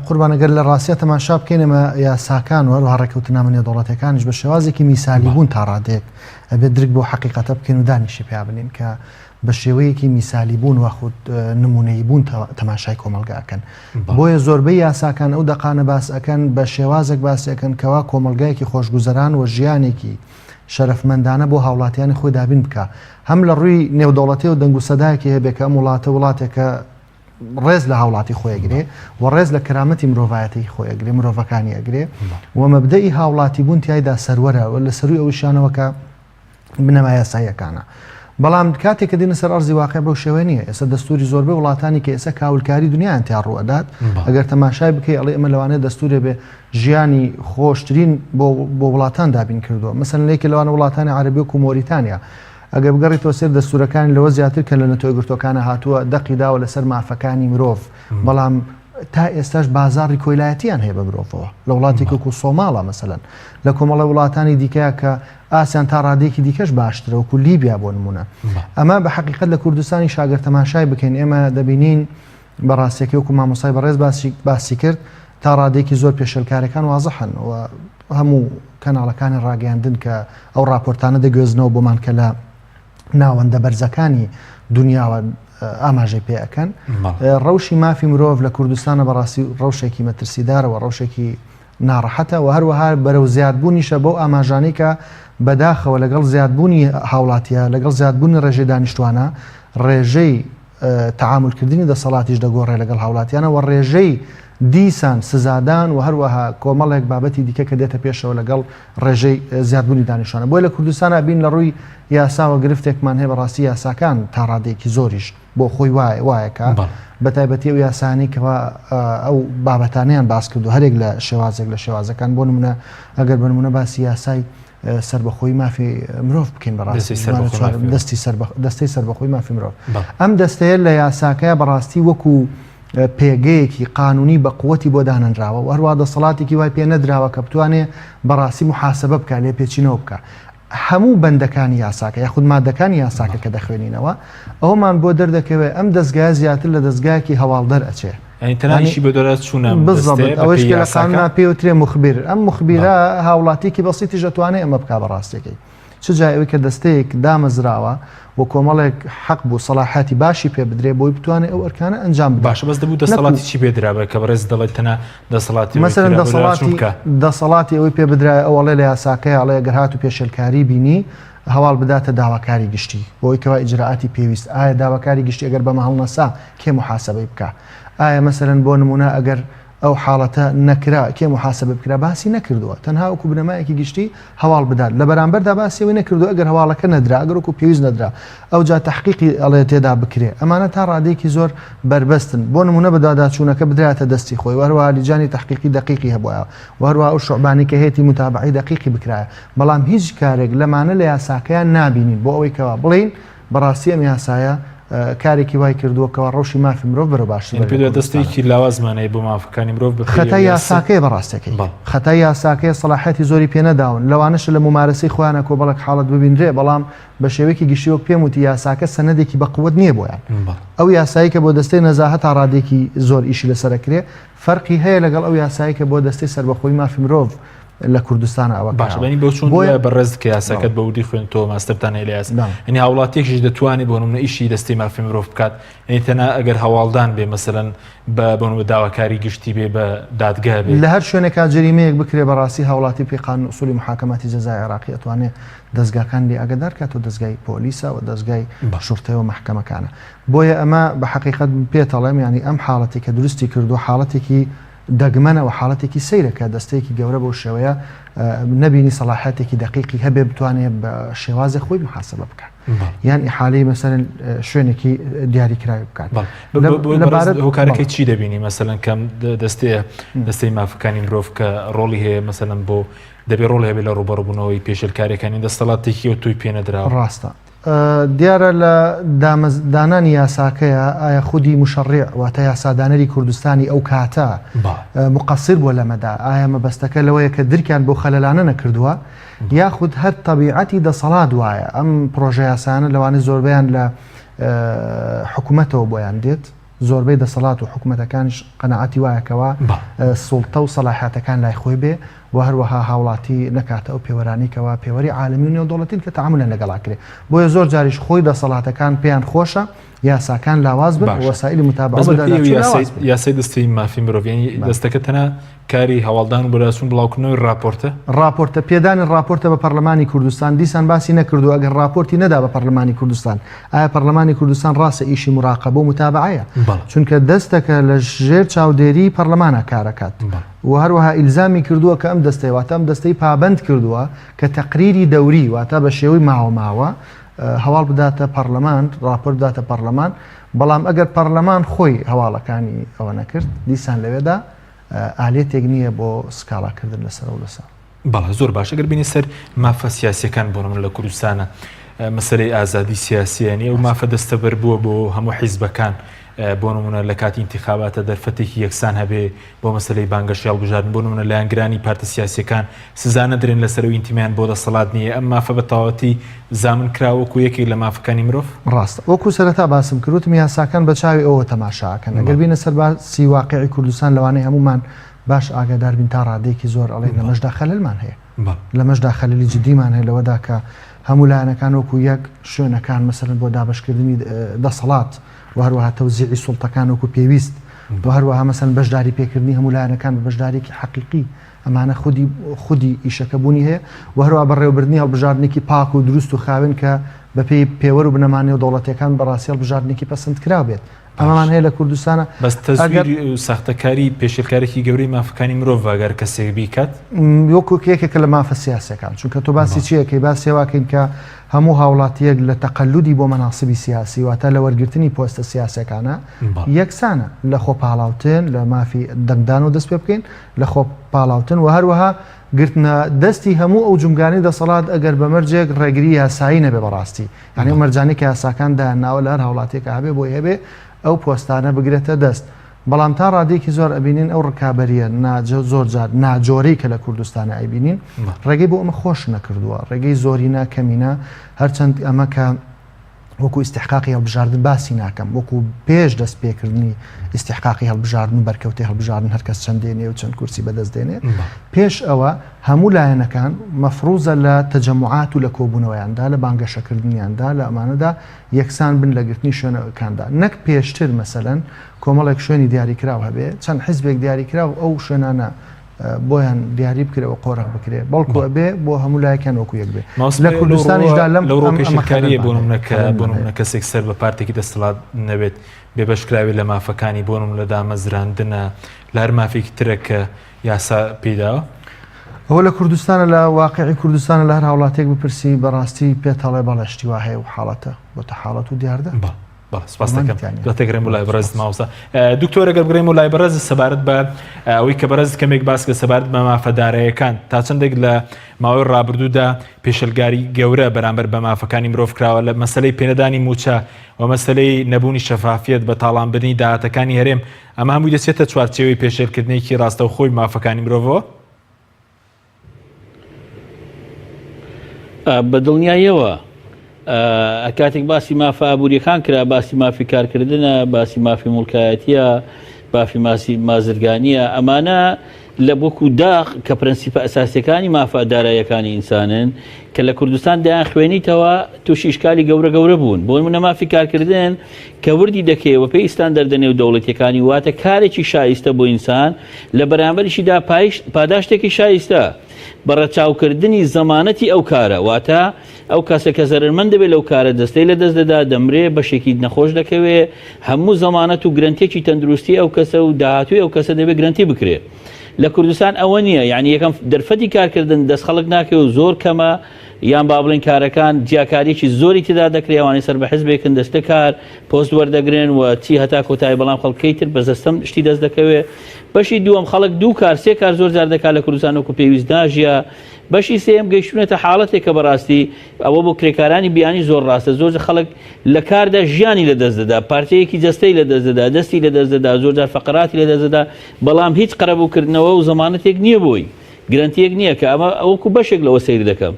Speaker 5: قوربانەگەر لە ڕاستیە تەماشا بکەینەمە یاساکان و هەروها ڕێکەوتنامە نێودەوڵەتەکانیش بە شێوازێکی میسالی بوون تا ڕادێک ئەبێت درک بۆ حەقیقەتە بکەین و دانیشی پێ بنین کە بە شێوەیەکی میسالی بوون و خود نمونەی بوون تەماشای کۆمەلگاکەن. بۆیە زۆربەی یاساکان ئەو دەقانە باس ئەەکەن بە شێوازێک باسیەکەن کەوا کۆمەلگایەکی خۆشگوزەران و ژیانێکی شەرەفمەندانە بۆ هاوڵاتیانی خۆی دابین بکە، هەم لە ڕووی نێودەوڵەتی و دەنگ و سەدایەکی هەبێت کە ئەم وڵاتێکە ڕێز لە هاوڵاتی خۆیەگرێ و ڕێز لە کەرامەتی مرۆڤایەتی خۆیەگرێ مرۆڤەکانی ئەگرێ و مەبدەئی هاوڵاتی بوون تایدا سەروەرە و لە سەروی ئەوشانەوەکە بنەما یاساییەکانە. بەڵام کاتێک کە دێنە سەر ئەرزی واقع بەو شێوە نییە. ئێستا دەستوری زۆربەی وڵاتانی کە ئێستا کاولکاری دنیایان تیا ڕوەدات ئەگەر تەماشای بکەی ئەڵێ ئەمە لەوانەیە دەستورێ بێ ژیانی خۆشترین بۆ وڵاتان دابین کردووە. مەسەلەن لێکی لەوانە وڵاتانی عەرەبی و مۆریتانیا ئەگەر بگەڕیتەوە سەر دەستورەکانی لەوە زیاتر کە لە نەتۆی گرتوەکانە هاتووە دەقی داوە لەسەر مافەکانی مرۆڤ، بەڵام تا ئێستاش بازاری کۆیلایەتیان هەیە بە مرۆڤەوە لە وڵاتێک وەکو سۆماڵە مەسەلەن لە کۆمەڵە وڵاتانی دیکەیە کە ئاسیان تا ڕادێکی دیکەش باشترە وەکو لیبیا بۆ نمونە. ئەمە بە حەقیقەت لە کوردستانی شاگەر تەماشای بکەین ئێمە دەبینین بەڕاستیەکەی وەکو مامۆسای بەڕێز باسی کرد تا ڕادێکی زۆر پێشەلکارەکان وازەحن و هەموو کەناڵەکانی ڕاگەیاندن کە ئەو راپۆرتانە دەگوێزنەوە بۆمان کە لە ناوەندە بەرزەکانی دنیاوە ئاماژەی پێەکەن. ڕەوشی مافی مرۆڤ لە کوردستانە بەڕاستی ڕەوشێکی مەترسیدارەوە ڕەوشێکی ناڕەحەتە و هەروەها بەرەو زیادبوونیشە بەو ئاماژانەی کە بەداخەوە لەگەڵ زیادبوونی هاوڵاتیە لەگەڵ زیادبوونی ڕێژەی دانیشتوانە ڕێژەی تەعاملکردنی دەسەڵاتیش دەگۆڕێ لەگەڵ هاوڵاتیانە و ڕێژەی دیسان سزادان و هەروەها کۆمەڵێک بابەتی دیکە کە دێتە پێشەوە لەگەڵ ڕێژەی زیادبوونی دانیشتوانە. بۆی لە کوردستانە بین لە ڕووی یاساوە گرفتێکمان هەیە بەڕاستی یاساکان تا ڕادێکی زۆریش بۆ خۆی وایەکە بە تایبەتی و یاسانی کەەوە ئەو بابەتانیان باس کرد و هەرێک لە شێوازێک لە شێوازەکان بۆ نمونە ئەگەر بنمونە باسی یاسای سربەخۆی مافی مرۆڤ بکەین بەڕاستی دەستەی سربەخۆی مافی مرۆڤ. ئەم دەستەیە لە یاساکەیە بەڕاستی وەکو پێگەیەکی قانونی بە قووەتی بۆ دانەنراوە و هەروە دەسەڵاتێکی وای پێ نەدراوە کە بتوانێت بەڕاستی محاسبە بکە لێ پێچینەوە بکە. هەموو بەندەکانی یاساکە یاخود مادەکانی یاساکە کە دەخوێنینەوە ئەومان بۆ دەردەکەوێت ئەم دەستگای زیاتر لە دەستگایەکی هەواڵدەر ئەچێ
Speaker 1: تەنانیشی بە دۆرە چوونە
Speaker 5: بزەبێت ئەوەش کە لە قانونا پێوترێ مخبیر. ئەم مخبیرە هاوڵاتێکی بەسیتی ژەتوانێت ئەمە بکا بەڕاستەکەی چ جایەوەی کە دەستەیەک دامەزراوە بۆ کۆمەڵێک حەق بوو سەلاحەتی باشی پێ بدرێ بۆی بتوانێت ئەو ئەرکانە ئەنجام بدات.
Speaker 1: باشە بەس دەبوو دەسەڵاتی چی پێدرابێت کە بەڕێز دەڵێت تەنە دەسەڵاتی
Speaker 5: مەسەلەن دەسەڵاتی ئەوەی پێ بدرای ئەوەڵێ لە یاساکەی ئەڵێ گەر هات و پێشەلکاری بینی هەواڵ بداتە داواکاری گشتی بۆی کەوا ئیجراعاتی پێویست. ئایا داواکاری گشتی ئەگەر بەمە هەڵنەسا کێ محاسبەی بکە؟ ئایا مەسەلەن بۆ نمونە ئەگەر ئەو حاڵەتە نەکرا کێ محاسبە بکرا باسی نەکردووە تەنها وەکو بنەمایەکی گشتی هەواڵ بدات لە بەرامبەردا باسیەوەی نەکردو ئەگەر هەواڵەکە نەدرا ئەگەر وەکو پێویست نەدرا ئەو جا تحقیقی ئەڵێ تێدا بکرێ. ئەمانە تا ڕادێکی زۆر بربەستن بۆ نمونە بەداداچوونەکە بدراتە دەستی خۆی وەروە لیجانی تحقیقی دقیقی هەبووە وەروە ئەو شعبانی کە هێتی متابعی دقیقی بکرایە. بەڵام هیچ کارێک لەمانە لە یاساکەیان نابینین بۆ ئەوەی کەوا بڵین بەڕاستی ئەم یاسایە کارێکی وای کردووەکەەوە ڕەوشی مافی مرۆڤ بەرە باش
Speaker 1: پێ دەستێکی لاوازمانەیە بۆ مافەکانی مرۆڤ
Speaker 5: خەتای یاساکەی بەڕاستەکەی خەتای یاساکەی سەلاحەتی زۆری پێنەداون لەوانەش لە ممارەسەی خۆیانە کۆبڵک حاڵت ببینرێ بەڵام بە شێوەیەکی گشتیوەک پێم وتی یاساکە سەنەدێکی بەقوت نییە بۆیان ئەو یاسایی کە بۆ دەستەی نەزاهەت تا ڕادێکی زۆر ئیشی لەسەرەکرێ فەرقی هەیە لەگەڵ ئەو یاسایی کە بۆ دەستەی سەربەخۆی مافی مرۆڤ لە کوردستانە ئەوە
Speaker 1: باش بەنی بۆ چون بەڕێز کە یاساکەت بە ودی خوێن تۆ ماستەرتان هەیە ئەنی هاوڵاتێکیش دەتوانێت بۆ نمونە ئیشی دەستی مافی مرۆڤ بکات ئەنی تەنها ئەگەر هەواڵدان بێ مەسەلەن بە داواکاری گشتی بێ بە دادگا بێ
Speaker 5: لە هەر شوێنێکا جەریمەیەک بکرێ بەڕاستی هاوڵاتی پێی قانون ئوسولی محاکەماتی جەزای عێراقی ئەتوانێت دەستگاکان لێ ئاگادار کاتەوە دەستگای پۆلیسە و دەستگای شورتەوە محکەمەکانە بۆیە ئەمە بە حەقیقەت پێتەڵێم ینی ئەم حاڵەتی کە دروستی کردو حاڵەتێکی دەگمەنە و حاڵەتێکی سەیرەکە دەستەیەکی گەورە بۆ شێوەیە نەبینی سەلاحەتێکی دقیقی هەبێ بتوانێت بە شێوازە خۆی محاسبە بکات یان ئیحالەی مەسەرەن شوێنێکی دیاریکراوی بکات
Speaker 1: هۆکارەکەی چی دەبینی مەسەلەن کەم دەستەی مافەکانی مرۆڤ کە ڕۆڵی هەیە مەسەلەن بۆ دەبێت ڕۆڵ هەبێت لە ڕوبەڕبوونەوەی پێشلکاریەکانی دەستەڵاتێکی و توی پێنەدراوە
Speaker 5: ڕاستە دیارە لە دانانی یاساکەیە ئایا خودی مشەڕێع واتە یاسادانەری کوردستانی ئەو کاتە مقەسیر بۆ لەمەدا ئایا مەبەستەکە لەوەیە کە درکیان بۆ خەلەلانە نەکردووە یاخود هەر تەبیعەتی دەسەڵات وایە ئەم پرۆژە یاسانە لەوانە زۆربیان لە حکوومەتەوە بۆیان دێت زۆربەی دەسەڵات و حکوومەتەکانش قەنەعەتی وایەکەوە سوڵتە و سەلاحیاتەکان لای خۆی بێ و هەروەها هاوڵاتی نەکاتە ئەو پێوەرانیکەوە پێوەری عالمی و نێودەوڵەتین کە تەعاملە لەگەڵاکرێ بۆیە زۆر جاریش خۆی دەسەڵاتەکان پێیان خۆشە یاساکان لاواز بن وەسایلی متابعە
Speaker 1: یاسای دەستی مافی مرۆڤیانی دەستەکە تەنها کاری هەواڵدان و بەراسوون بڵاوکردنەوەی راپۆرتە پێدانی راپۆرتە بە پەرلەمانی کوردستان دیسان باسی نەکردو ئەگەر راپۆرتی نەدا بە پەرلەمانی کوردستان ئایا پەرلەمانی کوردستان ڕاستە ئیشی مراقەبە و متابعەیە چونکە دەستەکە لە ژێر چاودێری پەرلەمانە کارەکات و هەروەها ئیلزامی کردووە کە ئەم دەستەی واتە ئەم دەستەی پابند کردووە کە تەقریری دەوری واتە بە شێوەی ماوە هەواڵ بداتە پەرلەمان راپۆرت بداتە پەرلەمان بەڵام ئەگەر پەرلەمان خۆی هەواڵەکانی ئەوە نەکرد دیسان لەوێدا ئالێتێک نییە بۆ سکاڵاکردن لەسەر و لەسەر بەڵێ زۆر باش ئەگەر بینی سەر مافە سیاسیەکان بۆ من لە کوردستانە مەسەلەی ئازادی سیاسیانی و مافە دەستەبەر بووە بۆ هەموو حیزبەکان بۆ نمونە لە کاتی انتخاباتە دەرفەتێکی یەکسان هەبێ بۆ مەسەلەی بانگەشی هەڵبژاردن بۆ نمونە لایەنگرانی پارتە سیاسیەکان سزانە درێن لەسەر و ئینتیمیان بۆ دەسەڵات نییە ئەم مافە بە تەواوەتی زامن کراوەکو یەکێک لە مافەکانی مرۆڤ
Speaker 5: ڕاستە وەکو سەرەتا باسم کردوتم یاساکان بە چاوی ئەوە تەماشاکەن ئەگەر بینە سەر باسی واقعی کوردستان لەوانەیە هەمومان باش ئاگادار بین تا ڕادێکی زۆر ئەڵێ لە مەشدا خەلەلمان هەیە لە مەشدا خەلەلی جدیمان هەیە لەوەدا کە هەموو لایەنەکان وەکو یەک شوێنەکان مەسەلەن بۆ دابەشکردنی دەسەڵات و هەروەها تەوزیعی سوڵتەکان وەکو پێویست و هەروەها مەسەلەن بەشداری پێکردنی هەموو لایەنەکان بە بەشدارێکی حەقیقی ئەمانە خودی ئیشەکە بوونی هەیە و هەروەها بەڕێوەبردننی هەڵبژاردنێکی پاک و دروست و خاوێن کە بەپێی پێوەر و بنەمانێ و دەوڵەتەکان بەڕاستی هەڵبژاردنێکی پەسەندکرا بێت ئەمەمان هەیە لە کوردستانە
Speaker 1: بەس تەزویر و ساختەکاری پێشێلکارێکی گەورەی مافەکانی مرۆڤ ئەگەر کەسێک بیکات
Speaker 5: وەکو یەکێکە لە مافە سیاسەکان چونکە تۆ باسی چیەکەی باسی واکەین کە هەموو هاوڵاتیەک لە تەقەلودی بۆ مەناسبی سیاسی واتە لە وەرگرتنی پۆستە سیاسەکانە یەکسانە لە خۆ پاڵاوتن لە مافی دەنگدان و دەست پێ بکەین لە خۆ پاڵاوتن و هەروەها گرتنە دەستی هەموو ئەو جومگانی دەسەڵات ئەگەر بە مەرجێک ڕێگری یاسایی نەبێ بەڕاستی یعنی مەرجانێک یاساکاندا ناوە لە هەر هاوڵاتێکە هەبێ بۆی هەبێ ئەو پۆستانە بگرێتە دەست بەڵام تا ڕادێکی زۆر ئەبینین ئەو ڕکابەریە زۆر جار ناجۆرەی کە لە کوردستانە ئەیبینین ڕێگەی بۆ ئەمە خۆش نەکردووە ڕێگەی زۆرینە کەمینە هەرچەند ئەمە کە وەکو ئیستحقاقی هەڵبژاردن باسی ناکەم وەکو پێش دەست پێکردنی ئیستحقاقی هەڵبژاردن و بەرکەوتی هەڵبژاردن هەرکەس چەند دێنێ و چەند کورسی بەدەست دێنێ پێش ئەوە هەموو لایەنەکان مەفروزە لە تەجەموعات و لە کۆبوونەوەیاندا لە بانگەشەکردنیاندا لە ئەمانەدا یەکسان بن لە گرتنی شوێنەکاندا نەک پێشتر مەسەلەن کۆمەڵێک شوێنی دیاریکراو هەبێ چەند حیزبێک دیاریکراو ئەو شوێنانە بۆیان دیاری بکرێەوە قۆڕق بکرێ بەڵکو ئەبێ بۆ هەموو لایەکان وەکو یەک بێ لە کوردستانیشدا لەم
Speaker 1: ڕۆپێشەکاریە بۆ نمونە کەسێک سەر بە پارتێکی دەسەڵات نەبێت بێبەشکراوی لە مافەکانی بۆ نمونە لە دامەزراندنە لە هەر مافێکی ترە کە یاسا پێداوە
Speaker 5: ئەوە لە کوردستانە لە واقعی کوردستانە لە هەر هاوڵاتێک بپرسی بەڕاستی پێتەڵێ بەڵێشتی وا هەیە و حاڵەتە بۆ تە حاڵەت و دیاردە
Speaker 1: سپاس دەکەم دەتێگرێم و لای بەرز ماوەسا دکتۆر ئەگەر بگرێم و لای بەرز سەبارەت بە ئەوەی کە بەرز کەمێک باس کە سەبارەت بە مافەدارەیەکان تا چەندێک لە ماوەی ڕابردوودا پێشەلگاری گەورە بەرامبەر بە مافەکانی مرۆڤ کراوە لە مەسەلەی پێنەدانی موچە و مەسەلەی نەبوونی شەفافیت بە تاڵانبردنی داهاتەکانی هەرێم ئەمە هەمووی دەچێتە چوارچێوەی پێشێلکردنێکی ڕاستەوخۆی مافەکانی مرۆڤەوە
Speaker 6: بە دڵنیاییەوە کاتێک باسی مافە ئابوووریەکان کرا باسی مافی کارکردنە باسی مافی مڵکایەتیە بافی ماسی مازرگانیە ئەمانە لە بۆکو داغ کە پرەنسیپە ئەساسیەکانی مافەداراییەکانی ئینسانن کە لە کوردستان دایان خوێنیتەوە تووشی ئیشکالی گەورە بوون بۆ نمونە مافی کارکردن کە وردی دەکەوە پێی ئیستاندەردە نێو دەوڵەتیەکانی واتە کارێکی شایستە بۆ ئینسان لە بەرامبەریشیدا پاداشتێکی شایستە بەڕەچاوکردنی زەمانەتی ئەو کارە واتە ئەو کەسە کە زەرمەند دەبێت لەو کارە دەستەی لە دەست دەدا دەمرێ بەشێکی نەخۆش دەکەوێ هەموو زەمانەت و گرنتێکی تەندروستی ئەو کەسە و داهاتوی ئەو کەسە دەبێت گرنتی بکرێ لە کوردستان ئەوە نییە یعنی یەکەم دەرفەتی کارکردن دەست خەڵک ناکەوێت و زۆر کەمە یان با بڵێن کارەکان جیاکاریی زۆری تدا دەکرێت ئەوانەی سەر بە حزبێکن دەستە کار پۆست وەردەگرن و چی هەتا کۆتایی بەڵام خەڵکەی تر بەزەستەم شتی دەست دەکەوێت بەشی دووەم خەڵک دوو کار سێ کار زۆر جار دەکات لە کوردستان وەکو پێویست ناژیە بەشی سێم گەیشتونەتە حاڵەتێک کە بەڕاستی ئەوە بۆ کرێکارانی بیانی زۆر ڕاستە زۆر خەڵک لە کاردا ژیانی لە دەست دەدا پارتەیەکی جەستەی لە دەست دەدا دەستی لە دەست دەدا زۆر جار فەقراتی لە دەست دەدا بەڵام هیچ قەرەبووکردنەوە و زەمانەتێک نییە بۆی گرنتیەک نییە کە ئەمە ئەوکو بەشێک لەوە سیر دەکەم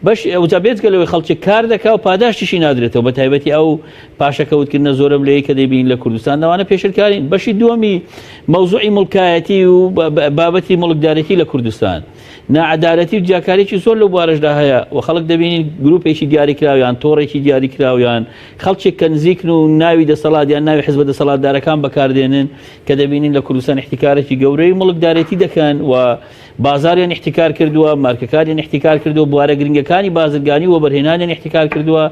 Speaker 6: بەش ئەوجا بێت کە لەوەی خەڵکی کار دەکا و پاداشتیشی نادرێتەوە بە تایبەتی ئەو پاشەکەوتکردنە زۆرم لەیە کە دەبین لە کوردستان دەوانە پێشرکارین بەشی دووەمی مەوزوعی مڵکایەتی و بابەتی مڵکدارەتی لە کوردستان نائەدالەتی و جیاکاریی زۆر لەو بوارەشدا هەیە و خەڵک دەبینین گروپێکی دیاریکراویان تۆڕێکی دیاریکراویان خەڵکێک کە نزیکن و ناوی دەسەڵاتیان ناوی حزبە دەسەڵاتدارەکان بەکاردێنن کە دەبینین لە کوردستان احتیکارێکی گەورەی مڵکدارەتی دەکەن و بازاریان احتیکار کردووە مارکەکانیان احتیکار کردووە بوارە گرنگەکانی بازرگانی و بەرهێنانیان احتیکار کردووە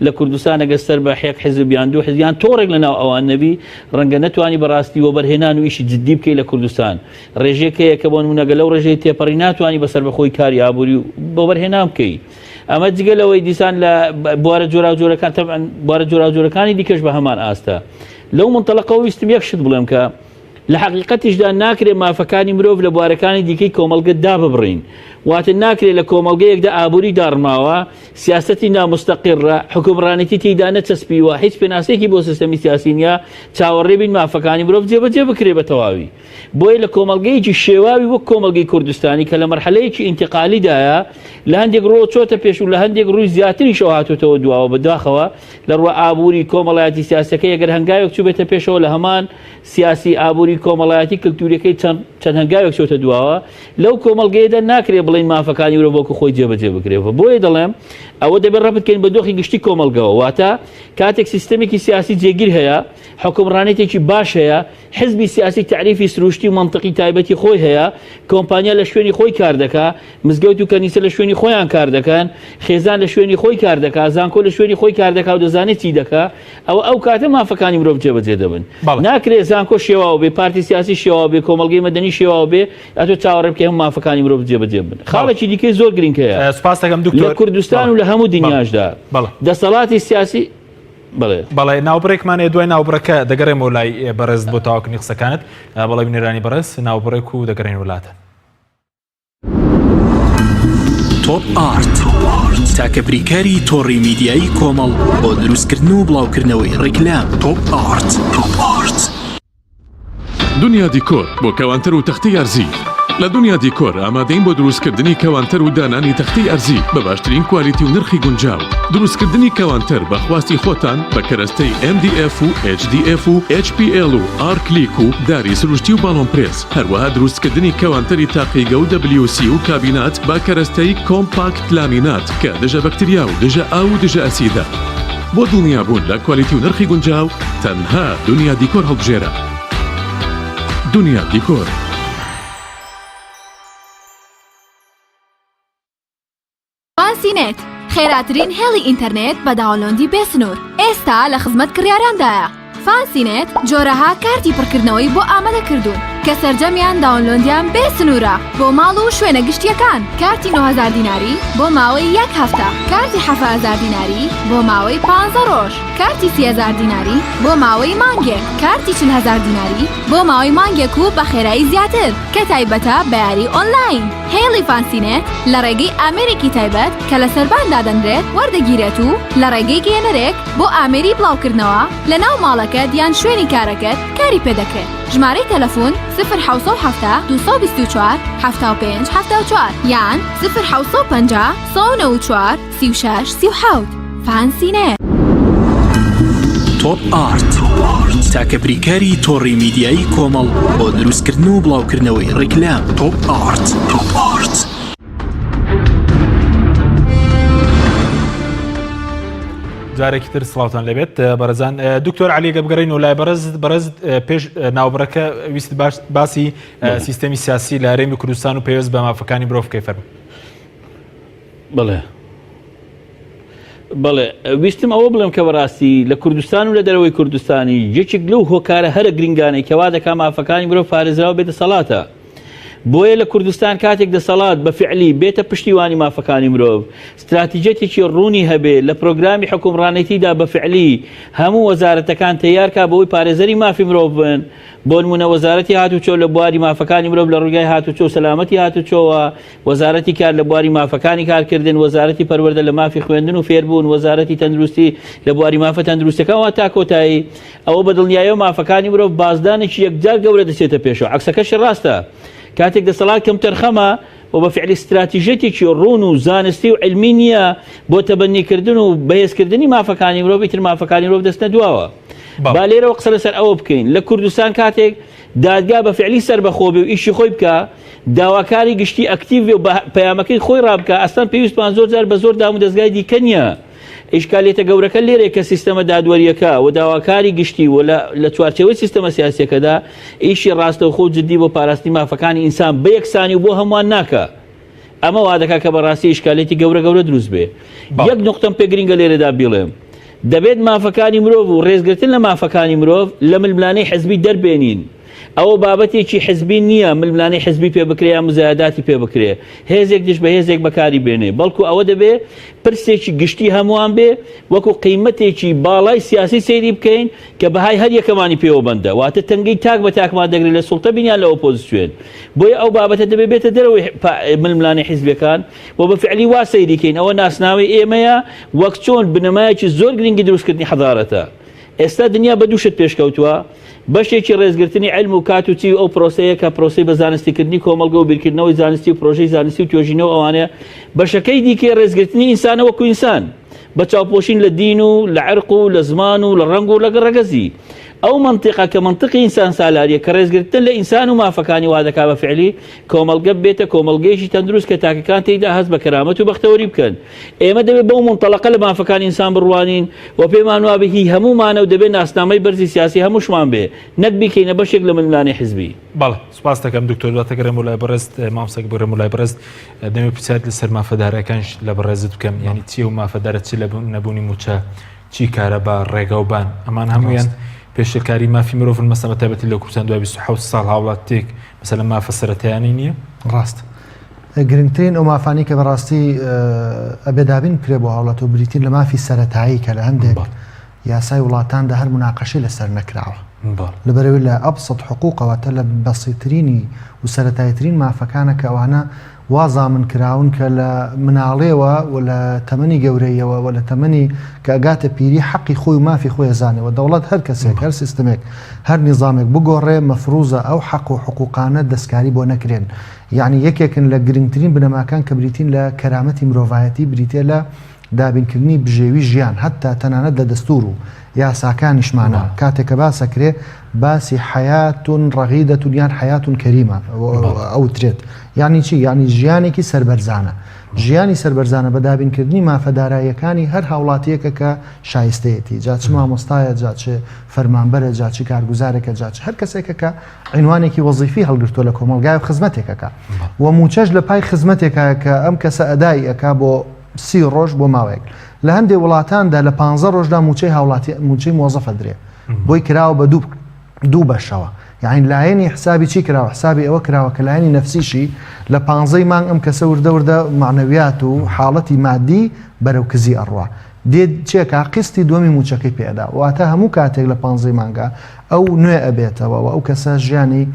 Speaker 6: لە کوردستان ئەگەستەر بە حێک حزبیان دوو حزبیان تۆڕێک لەناو ئەوان نەبی ڕەنگە نەتوانی بەڕاستی و بەرهێنان و ئیشی جدی بکەی لە کوردستان ڕێژێکەیە کە بۆ نمونەگە لەو ڕێژەی تێپەڕی ناتوانانی بەسەر بەخۆی کاری ئابووری بۆ بەرهێنان بکەی ئەمە جگەلەوەی دیسان لە بوارە جۆراوجۆرەکان تەبعاً بوارە جۆراوجۆرەکانی دیکەش بە هەمان ئاستە لەو منتەڵەقەوە ویستم یەک شت بڵێم کە لە حقیقەتیشدا ناکرێت مافەکانی مرۆڤ لە بوارەکانی دیکەی کۆمەڵگە داببڕین واتە ناکرێت لە کۆمەڵگەیەکدا ئابووری داڕماوە سیاسەتی نامستەقیڕە حکومڕانێتی تێیدا نەچەسپیوە هیچ پێناسێکی بۆ سیستەمی سیاسی نیە چاوەڕێ بین مافەکانی مرۆڤ جێبەجێ بکرێ بە تەواوی بۆیە لە کۆمەڵگەیەکی شێواوی وەک کۆمەڵگەی کوردستانی کە لە مەرحەلەیەکی ئینتیقالیدایە لە هەندێک ڕۆ چۆتە پێش و لە هەندێک ڕووی زیاتری شەو هاتوتەوە دواوە بەداخەوە لە ڕوە ئابووری کۆمەڵایەتی سیاسەکەی ئەگەر هەنگاوێک چوو بێتە پێشەوە لە هەمان سیاسی ئابووری کۆمەڵایەتی کلتوریەکەی چەند هەنگاوێک چۆتە دواوە لەو کۆمەڵگەیەدا ناکرێت بڵین مافەکانی مرۆڤ وەکو خۆی جێبەجێ بکرێەوە بۆیە دەڵێم ئەوە دەبێت ڕەبت بکەین بە دۆخی گشتی کۆمەڵگەوە واتە کاتێک سیستەمێکی سیاسی جێگیر هەیە حکومڕانێتێکی باش هەیە حزبی سیاسی تعریفی سروشتی و منطقی تایبەتی خۆی هەیە کۆمپانیا لە شوێنی خۆی کار دەکا مزگەوت و کەنیسە لە شوێنی خۆیان کار دەکەن خێزان لە شوێنی خۆی کار دەکا زانکۆ لە شوێنی خۆی کار دەکا و دەزانێت چی دەکا ئەو کاتە مافەکانی مرۆڤ جێبەجێ دەبن ناکرێت زانکۆ شێواوە بێ پارتی سیاسی شێواوە بێ کۆمەڵگەی مەدەنی شێواوە بێ ئەتۆ چاوەڕێ بکەی هەموو مافەکانی مرۆڤ جێبەجێ بن خاڵێکی دیکەی زۆر گرنگەیە
Speaker 1: سپاس دەکەم دکتۆر
Speaker 6: لە کوردستان و لە هەموو دنیاشدا دەسەڵاتی سیاسی
Speaker 1: بەڵێ ناوبڕێکمانێ دوای ناوبڕەکە دەگەڕێمەوە لای بەرز بۆ تاواکننی قسەکانت بەڵێ بنێرانی بەرز ناوبڕێک و دەگەڕێن وڵاتە
Speaker 7: تۆپ ئارت تاکە بریکاری تۆڕی میدیایی کۆمەڵ بۆ دروستکردن و بڵاوکردنەوەی ڕیکلام تۆپ ئارت
Speaker 8: دنیا دیکۆر بۆ کەوانتەر و تەختەی ئەرزی لە دنیا دیکۆر ئامادەین بۆ دروستکردنی کەوانتەر و دانانی تەختەی ئەرزی بە باشترین کوالیتی و نرخی گونجاو دروستکردنی کەوانتەر بە خواستی خۆتان بە کەرەستەی MDF و HDF و HPL و R-Click و داری سروشتی و باڵۆن پرێس هەروەها دروستکردنی کەوانتەری تاقیگە و WC و کابینات با کەرەستەی کۆمپاکت لامینات کە دژە بەکتریا و دژە ئاو و دژە ئەسیدە بۆ دڵنیابوون لە کوالیتی و نرخی گونجاو تەنها دنیا دیکۆر هەڵبژێرە دنیا دیکۆر
Speaker 9: فانسینێت خێراترین هێڵی ئینتەرنێت بە داوڵۆندی بێسنوور ئێستا لە خزمەت کڕیارandایە فانسینێت جۆرەها کارتی پڕکردنەوەی بۆ ئامادەکردوون کە سەرجەمیان داونلۆندیان بێ سنوورە بۆ ماڵ و شوێنە گشتیەکان. کارتی 9000 دیناری بۆ ماوەی 1 هەفتە، کارتی 7000 دیناری بۆ ماوەی 15 ڕۆژ، کارتی 30000 دیناری بۆ ماوەی مانگێک، کارتی 40000 دیناری بۆ ماوەی مانگێک و بە خێرایی زیاتر کە تایبەتە بە یاری ئۆنلاین. هێڵی فانسینێت لە ڕێگەی ئامێرێکی تایبەت کە لە سەربان دادەنرێت وەردەگیرێت و لە ڕێگەی گێنەرێک بۆ ئامێری بڵاوکردنەوە لە ناو ماڵەکەت یان شوێنی کارەکەت کاری پێدەکرێت. ژمارەی تەلەفۆن 0 224 75 74 یان 0 194 36 37. فانسینێت.
Speaker 7: تۆپ ئارت تاکە بریکاری تۆڕی میدیایی کۆمەڵ بۆ دروستکردن و بڵاوکردنەوەی ڕیکلام. تۆپ ئارت.
Speaker 1: جارێکی تر سڵاوتان لەبێت بەرەزان. دکتۆر عەلیگە بگەڕین و لای بەرز پێش ناوبڕەکە ویست باسی سیستەمی سیاسی لە هەرێمی کوردستان و پێویست بە مافەکانی مرۆڤ بکەی فەرموو.
Speaker 6: بەڵێ ویستم ئەوە بڵێم کە بەڕاستی لە کوردستان و لە دەرەوەی کوردستانی یەکێک لەو هۆکارە هەرە گرنگانەی کەوا دەکا مافەکانی مرۆڤ پارێزراوە بێتە سەڵاتە. بۆیە لە کوردستان کاتێک دەسەڵات بە فعلی بێتە پشتیوانی مافەکانی مرۆڤ، استراتیجێتێکی ڕوونی هەبێ لە پرۆگرامی حکومڕانێتیدا بە فعلی هەموو وەزارەتەکان تەیارکا بەوەی پارێزەری مافی مرۆڤ بن. بۆ نمونە وەزارەتی هاتوچۆ لە بواری مافەکانی مرۆڤ لە ڕووگای هاتوچۆ سەلامەتی هاتوچۆوە، وەزارەتی کار لە بواری مافەکانی کارکردن، وەزارەتی پەروەردە لە مافی خوێندن و فێربوون، وەزارەتی تەندروستی لە بواری مافە تەندروستەکانەوە تا کۆتایی. ئەوە بە دڵنیاییەوە مافەکانی مرۆڤ بازدانێکی یەکجار گەورە دەچێتە پێشەوە. عەکسەکەشی ڕاستە. کاتێک دەسەڵات کەم تەرخەمە و بە فعلی استراتیژێتێکی ڕوون و زانستی و علمی نییە بۆ تەبەنیکردن و بەهێزکردنی مافەکانی مرۆڤ، ئیتر مافەکانی مرۆڤ دەستنە دواوە. با لێرەوە قسە لەسەر ئەوە بکەین لە کوردستان کاتێک دادگا بە فعلی سەر بەخۆ بێ و ئیشی خۆی بکە، داواکاری گشتی ئەکتیڤ و پەیامەکەی خۆی ڕابکە، ئەستان پێویستمان زۆر جار بە زۆر دام و دەستگای دیکە نییە. ئیشکالێتە گەورەکە لێرێ کە سیستەمە دادوەریەکە و داواکاری گشتی و لە چوارچێوەی سیستەمە سیاسیەکەدا ئیشی ڕاستەوخۆ و جددی بۆ پاراستی مافەکانی ئینسان بە یەکسانی و بۆ هەمووان ناکە. ئەمە وا دەکا کە بەڕاستی ئیشکالێتی گەورە دروست بێ. یەک نقطەم پێ گرنگە لێرەدا بڵێم، دەبێت مافەکانی مرۆڤ و ڕێزگرتن لە مافەکانی مرۆڤ لە ململانەی حزبی دەربێنین. ئەوە بابەتێکی حزبی نییە ململانەی حزبی پێ بکرێ یا مزایداتی پێ بکرێ، هێزێک دش بە هێزێک بەکاری بێنێ، بەڵکو ئەوە دەبێ پرسێکی گشتی هەمووان بێ، وەکو قیمەتێکی باڵای سیاسی سەیری بکەین کە بەهای هەر یەکەمانی پێوە بەندە، واتە تەنگەی تاک بە تاکمان دەگرێت لە سوڵتە بینیان لە ئۆپۆزیسیۆن. بۆیە ئەو بابەتە دەبێت بێتە دەرەوەی ململانەی حیزبەکان و بە فعلی وا سەیریکەین. ئەوە ناسناوی ئێمەیە وەک چۆن بنەمایەکی زۆر گرنگی دروستکردنی حەضارەتە. ئێستا دنیا بە دووشت پێشکەوتووە، بەشێکی ڕێزگرتنی علم و کات و چی ئەو پرۆسەیە کە پرۆسی بە زانستیکردنی کۆمەلگە و بیرکردنەوەی زانستی و پرۆژەی زانستی و توێژینەوە ئەوانەیە، بەشەکەی دیکە ڕێزگرتنی ئینسانە وەکو ئینسان بە چاوپۆشین لە دین و لە عرق و لە زمان و لە ڕەنگ و لە ڕەگەزی. ئەو منطقە کە منطقی ئینسان سالاریە کە ڕێزگرتن لە ئینسان و مافەکانی وا دەکا بە فعلی کۆمەلگە بێتە کۆمەلگەیەکی تەندروست کە تاکەکان تێیدا هەست بە کەرامەت و بەختەوەری بکەن. ئێمە دەبێت بەو منطەلەقە لە مافەکانی ئینسان بڕوانین و پێمان وا بە هی هەموومانە و دەبێت ناسنامەی بەرزی سیاسی هەمووشمان بێ، نەک بیکەینە بەشێک لە ململانەی حیزبی.
Speaker 1: بەڵێ سوپاس دەکەم دکتۆر، دواتەگەڕێم و لای بەڕێست مامۆستاک بگەڕێم و لای بەڕێست دەمێ پرسیار لەسەر مافەدارەکانش لە بەڕێزت بکەم، یعنی چی و مافەدارە چی لە نەبوونی موچە، چی کارە بە ڕێگە و بان، ئەمان هەموویان پێشەکاری مافی مرۆڤ مەسەلە تایبەتی لە کوردستان دوای 27 ساڵ هاوڵاتێک مەسەلە مافە سەرەتایانی نییە.
Speaker 5: ڕاست گرنگترین ئەو مافانی کە بەڕاستی ئەبێدابین کرێ بۆ هاوڵات و بریتین لە مافی سەرەتایی کە لە هەندێک یاسای وڵاتاندا هەر مناقەشەی لەسەر نەکراوە، لەبەرەوەی لە ئەبسەط حقوقەوەتە لە بەسیترینی و سەرەتاییترین مافەکانە کە ئەوانە وازامن کراون کە لە مناڵێەوە و لە تەمەنی گەورەیەوە و لە تەمەنی کە ئەگاتە پیری حەقی خۆی و مافی خۆی زانێەوە. دەوڵەت هەر کەسێک هەر سیستمێک هەر نیظامێک بگۆڕێ مەفروزە ئەو حەق و حقوقانە دەستکاری بۆ نەکرێن. یعنی یەکێکن لە گرنگترین بنەماکان کە بریتین لە کەرامەتی مرۆڤایەتی بریتێ لە دابینکردنی بژێوی ژیان، هەتا تەنانەت لە دەستور و یاساکانیشمانە کاتێککە باسەکرێ باسی حیاتون ڕەغیدەتون یان حیاتون کەریمە ئەو ترێت. یعنی چی؟ یعنی ژیانێکی سەربەرزانە، ژیانی سەربەرزانە بە دابینکردنی مافەداراییەکانی هەر هاوڵاتیەکە کە شایستەیەتی، جا چ مامۆستایە، جا چ فەرمانبەرە، جا چی کارگوزارێکە، جا چ هەر کەسێکە کە عنوانێکی وەزیفی هەڵگرتووە لە کۆمەلگای خزمەتێکەکە و موچەش لە پای خزمەتێکە کە ئەم کەسە ئەدای ئەکا بۆ 30 ڕۆژ بۆ ماوەیەک. لە هەندێک وڵاتاندا لە 15 ڕۆژدا موچەی هاوڵاتی موچەی مۆزەفە درێ بۆی کراوە بە دوو بەشەوە، یعنی لایەنی حسابی چی کراوە حسابی ئەوە کراوە کە لایەنی نەفسیشی لە 15 مانگ ئەم کەسە وردە معنەویات و حاڵەتی مادی بەرەو کزی ئەڕوا دێت چێکا قستی دومی موچەکەی پێدا واتە هەموو کاتێک لە 15 مانگە ئەو نوێ ئەبێتەوە و ئەو کەسە ژیانی